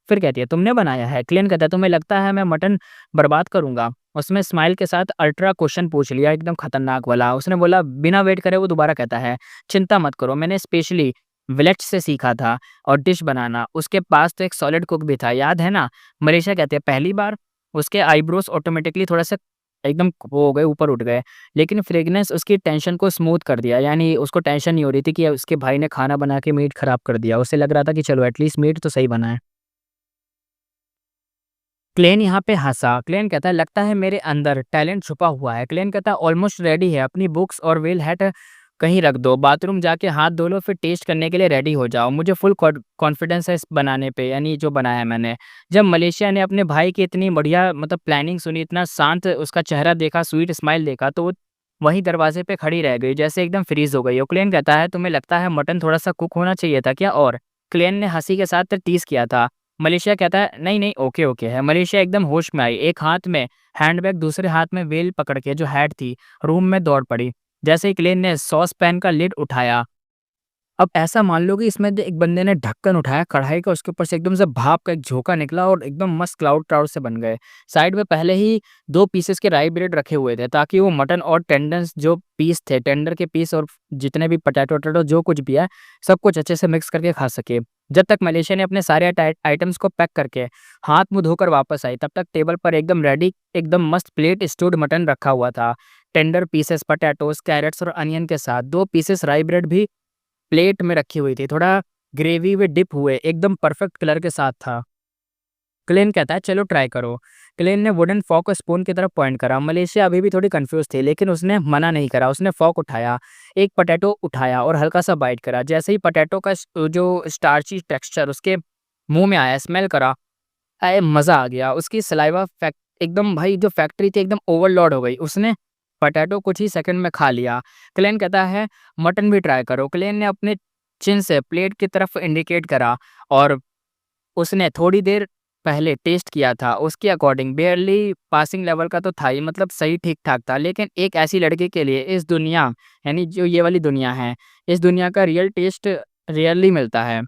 A: फिर कहती है, "तुमने बनाया है?" क्लेन कहता है, "तुम्हें लगता है मैं मटन बर्बाद करूँगा?" उसमें स्माइल के साथ अल्ट्रा क्वेश्चन पूछ लिया, एकदम खतरनाक वाला। उसने बोला बिना वेट करे वो दोबारा कहता है, "चिंता मत करो, मैंने स्पेशली विलेट्स से सीखा था और डिश बनाना। उसके पास तो एक सॉलिड कुक भी था, याद है ना?" मलेशिया कहती है, "पहली बार?" उसके आईब्रोज़ ऑटोमैटिकली थोड़ा-सा एकदम वो हो गए, ऊपर उठ गए। लेकिन फ्रेग्रेंस उसकी टेंशन को स्मूथ कर दिया, यानी उसको टेंशन नहीं हो रही थी कि उसके भाई ने खाना बना के मीट खराब कर दिया। उसे लग रहा था कि चलो एटलीस्ट मीट तो सही बना है। क्लेन यहाँ पे हँसा। क्लेन कहता है लगता है मेरे अंदर टैलेंट छुपा हुआ है। क्लेन कहता है ऑलमोस्ट रेडी है, अपनी बुक्स और व्हील हैट कहीं रख दो, बाथरूम जाके हाथ धो लो, फिर टेस्ट करने के लिए रेडी हो जाओ। मुझे फुल कॉन्फिडेंस है इस बनाने पे, यानी जो बनाया है मैंने। जब मलेशिया ने अपने भाई की इतनी बढ़िया मतलब प्लानिंग सुनी, इतना शांत उसका चेहरा देखा, स्वीट स्माइल देखा, तो वो वहीं दरवाजे पे खड़ी रह गई, जैसे एकदम फ्रीज़ हो गई। और क्लेन कहता है, तुम्हें लगता है मटन थोड़ा-सा कुक होना चाहिए था क्या और? क्लेन ने हँसी के साथ टीज़ किया था। मलेशिया कहता है, नहीं, नहीं, ओके, ओके है। मलेशिया एकदम होश में आई, एक हाथ में हैंडबैग, दूसरे हाथ में वेल पकड़ के जो हैट थी, रूम में दौड़ पड़ी। जैसे ही क्लेन ने सॉस पैन का लिड उठाया, अब ऐसा मान लो कि इसमें एक बंदे ने ढक्कन उठाया कढ़ाई का, उसके ऊपर से एकदम से भाप का एक झोंका निकला और एकदम मस्त क्लाउड क्लाउड से बन गए। साइड में पहले ही 2 पीसेस के राई ब्रेड रखे हुए थे, ताकि वो मटन और टेंडर्स जो पीस थे, टेंडर के पीस और जितने भी पोटैटो वोटैटो जो कुछ भी है, सब कुछ अच्छे से मिक्स करके खा सके। जब तक मलेशिया ने अपने सारे आइटम्स को पैक करके हाथ मुँह धोकर वापस आई, तब तक टेबल पर एकदम रेडी, एकदम मस्त प्लेट स्टूड मटन रखा हुआ था। टेंडर पीसेस, पोटैटोस, कैरेट्स और अनियन के साथ 2 पीसेस राई ब्रेड भी प्लेट में रखी हुई थी, थोड़ा ग्रेवी में डिप हुए, एकदम परफेक्ट कलर के साथ था। क्लेन कहता है, चलो ट्राई करो। क्लेन ने वुडन फ़ॉर्क और स्पून की तरफ पॉइंट करा। मलेशिया अभी भी थोड़ी कन्फ्यूज़ थी, लेकिन उसने मना नहीं करा। उसने फ़ॉर्क उठाया, एक पोटैटो उठाया और हल्का-सा बाइट करा। जैसे ही पोटैटो का जो स्टार्ची टेक्सचर उसके मुँह में आया, स्मेल करा, मज़ा आ गया। उसकी सलाइवा एकदम भाई जो फैक्ट्री थी एकदम ओवरलोड हो गई। उसने पोटैटो कुछ ही सेकंड में खा लिया। क्लेन कहता है, मटन भी ट्राई करो। क्लेन ने अपने चिन से प्लेट की तरफ इंडिकेट करा और उसने थोड़ी देर पहले टेस्ट किया था, उसके अकॉर्डिंग बायरली पासिंग लेवल का तो था ही, मतलब सही ठीक-ठाक था। लेकिन एक ऐसी लड़की के लिए इस दुनिया, यानी जो ये वाली दुनिया है, इस दुनिया का रियल टेस्ट रेयरली मिलता है।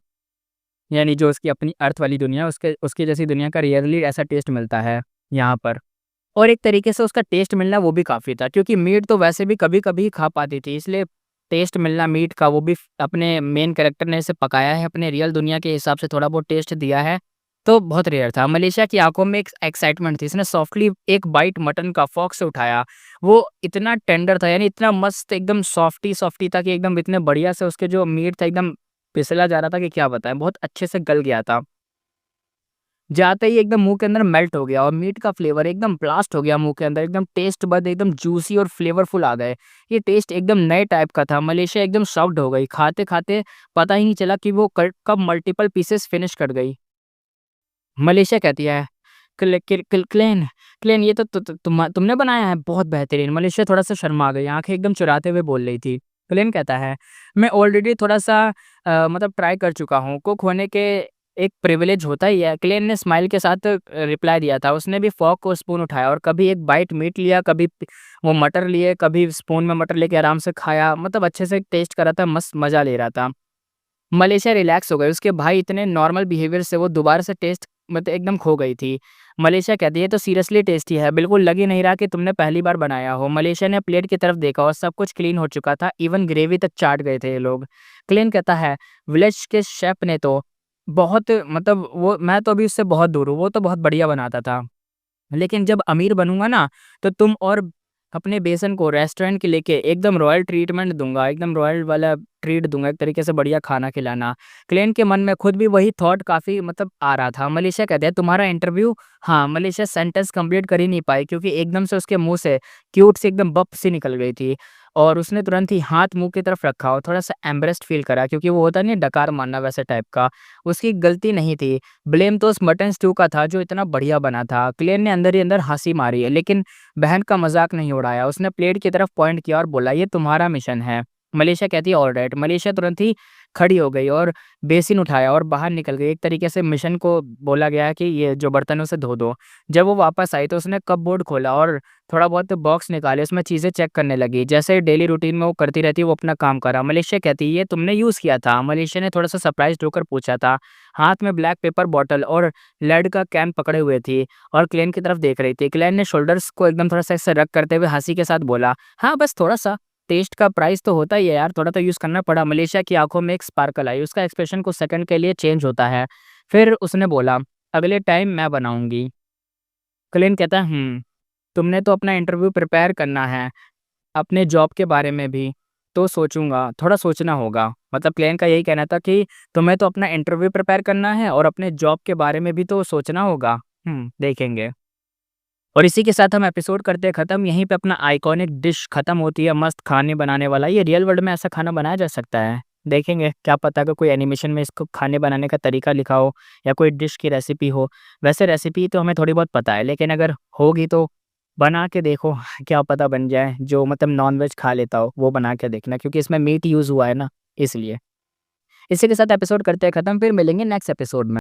A: यानी जो उसकी अपनी अर्थ वाली दुनिया है, उसके उसकी जैसी दुनिया का रेयरली ऐसा टेस्ट मिलता है यहाँ पर। और एक तरीके से उसका टेस्ट मिलना वो भी काफ़ी था, क्योंकि मीट तो वैसे भी कभी-कभी ही खा पाती थी, इसलिए टेस्ट मिलना मीट का, वो भी अपने मेन कैरेक्टर ने इसे पकाया है, अपने रियल दुनिया के हिसाब से थोड़ा बहुत टेस्ट दिया है, तो बहुत रेयर था। मलेशिया की आँखों में एक एक्साइटमेंट थी, इसने सॉफ्टली एक बाइट मटन का फ़ॉर्क से उठाया। वो इतना टेंडर था, यानी इतना मस्त एकदम सॉफ्टी-सॉफ्टी था कि एकदम इतने बढ़िया से उसके जो मीट था एकदम फिसला जा रहा था कि क्या बताएँ, बहुत अच्छे से गल गया था। जाते ही एकदम मुँह के अंदर मेल्ट हो गया और मीट का फ्लेवर एकदम ब्लास्ट हो गया मुँह के अंदर, एकदम टेस्ट बड एकदम जूसी और फ्लेवरफुल आ गए। ये टेस्ट एकदम नए टाइप का था, मलेशिया एकदम शॉक्ड हो गई। खाते-खाते पता ही नहीं चला कि वो कब मल्टीपल पीसेस फिनिश कर गई। मलेशिया कहती है, क्लेन, क्लेन ये तो तुमने बनाया है, बहुत बेहतरीन। मलेशिया थोड़ा-सा शर्मा गई, आँखें एकदम चुराते हुए बोल रही थी। क्लेन कहता है, मैं ऑलरेडी थोड़ा-सा मतलब ट्राई कर चुका हूँ, कुक होने के एक प्रिविलेज होता ही है। क्लेन ने स्माइल के साथ रिप्लाई दिया था, उसने भी फ़ॉर्क और स्पून उठाया और कभी एक बाइट मीट लिया, कभी वो मटर लिए, कभी स्पून में मटर लेके आराम से खाया, मतलब अच्छे से टेस्ट कर रहा था, मस्त मज़ा ले रहा था। मलेशिया रिलैक्स हो गई, उसके भाई इतने नॉर्मल बिहेवियर से वो दोबारा से टेस्ट मतलब एकदम खो गई थी। मलेशिया कहती है, "ये तो सीरियसली टेस्टी है, बिल्कुल लग ही नहीं रहा कि तुमने पहली बार बनाया हो।" मलेशिया ने प्लेट की तरफ देखा और सब कुछ क्लीन हो चुका था, इवन ग्रेवी तक चाट गए थे ये लोग। क्लीन कहता है, "विलेज के शेफ़ ने तो बहुत मतलब वो मैं तो अभी उससे बहुत दूर हूँ, वो तो बहुत बढ़िया बनाता था। लेकिन जब अमीर बनूँगा ना, तो तुम और अपने बेसन को रेस्टोरेंट के लेके एकदम रॉयल ट्रीटमेंट दूँगा, एकदम रॉयल वाला ट्रीट दूँगा, एक तरीके से बढ़िया खाना खिलाना। क्लेन के मन में खुद भी वही थॉट काफ़ी मतलब आ रहा था। मलेशिया कहते हैं, तुम्हारा इंटरव्यू? हाँ, मलेशिया सेंटेंस कंप्लीट कर ही नहीं पाई, क्योंकि एकदम से उसके मुँह से क्यूट सी एकदम बप सी निकल गई थी और उसने तुरंत ही हाथ मुँह की तरफ रखा और थोड़ा-सा एम्बैरेस्ड फ़ील करा, क्योंकि वो होता नहीं है डकार मारना वैसे टाइप का। उसकी गलती नहीं थी। ब्लेम तो उस मटन स्टू का था जो इतना बढ़िया बना था। क्लेन ने अंदर ही अंदर हँसी मारी है, लेकिन बहन का मज़ाक नहीं उड़ाया। उसने प्लेट की तरफ पॉइंट किया और बोला, ये तुम्हारा मिशन है। मलेशिया कहती है, ऑलराइट। मलेशिया तुरंत ही खड़ी हो गई और बेसिन उठाया और बाहर निकल गई। एक तरीके से मिशन को बोला गया है कि ये जो बर्तन है उसे धो दो। जब वो वापस आई तो उसने कपबोर्ड खोला और थोड़ा बहुत बॉक्स निकाले, उसमें चीज़ें चेक करने लगी। जैसे डेली रूटीन में वो करती रहती है, वो अपना काम करा। मलेशिया कहती है, ये तुमने यूज़ किया था? मलेशिया ने थोड़ा-सा सरप्राइज़्ड होकर पूछा था। हाथ में ब्लैक पेपर बॉटल और लेड का कैन पकड़े हुए थी और क्लेन की तरफ देख रही थी। क्लेन ने शोल्डर्स को एकदम थोड़ा-सा ऐसे रग करते हुए हँसी के साथ बोला, हाँ, बस थोड़ा-सा। टेस्ट का प्राइस तो होता ही है यार, थोड़ा तो यूज़ करना पड़ा। मलेशिया की आँखों में एक स्पार्कल आई, उसका एक्सप्रेशन कुछ सेकंड के लिए चेंज होता है। फिर उसने बोला, अगले टाइम मैं बनाऊँगी। क्लेन कहता है, तुमने तो अपना इंटरव्यू प्रिपेयर करना है, अपने जॉब के बारे में भी तो सोचूँगा, थोड़ा सोचना होगा। मतलब क्लाइंट का यही कहना था कि तुम्हें तो अपना इंटरव्यू प्रिपेयर करना है और अपने जॉब के बारे में भी तो सोचना होगा। देखेंगे। और इसी के साथ हम एपिसोड करते हैं ख़त्म। यहीं पे अपना आइकॉनिक डिश ख़त्म होती है, मस्त खाने बनाने वाला। ये रियल वर्ल्ड में ऐसा खाना बनाया जा सकता है? देखेंगे, क्या पता अगर कोई एनिमेशन में इसको खाने बनाने का तरीका लिखा हो या कोई डिश की रेसिपी हो। वैसे रेसिपी तो हमें थोड़ी बहुत पता है, लेकिन अगर होगी तो बना के देखो, क्या पता बन जाए, जो मतलब नॉन-वेज खा लेता हो, वो बना के देखना क्योंकि इसमें मीट यूज़ हुआ है ना, इसलिए। इसी के साथ एपिसोड करते हैं खत्म, फिर मिलेंगे नेक्स्ट एपिसोड में।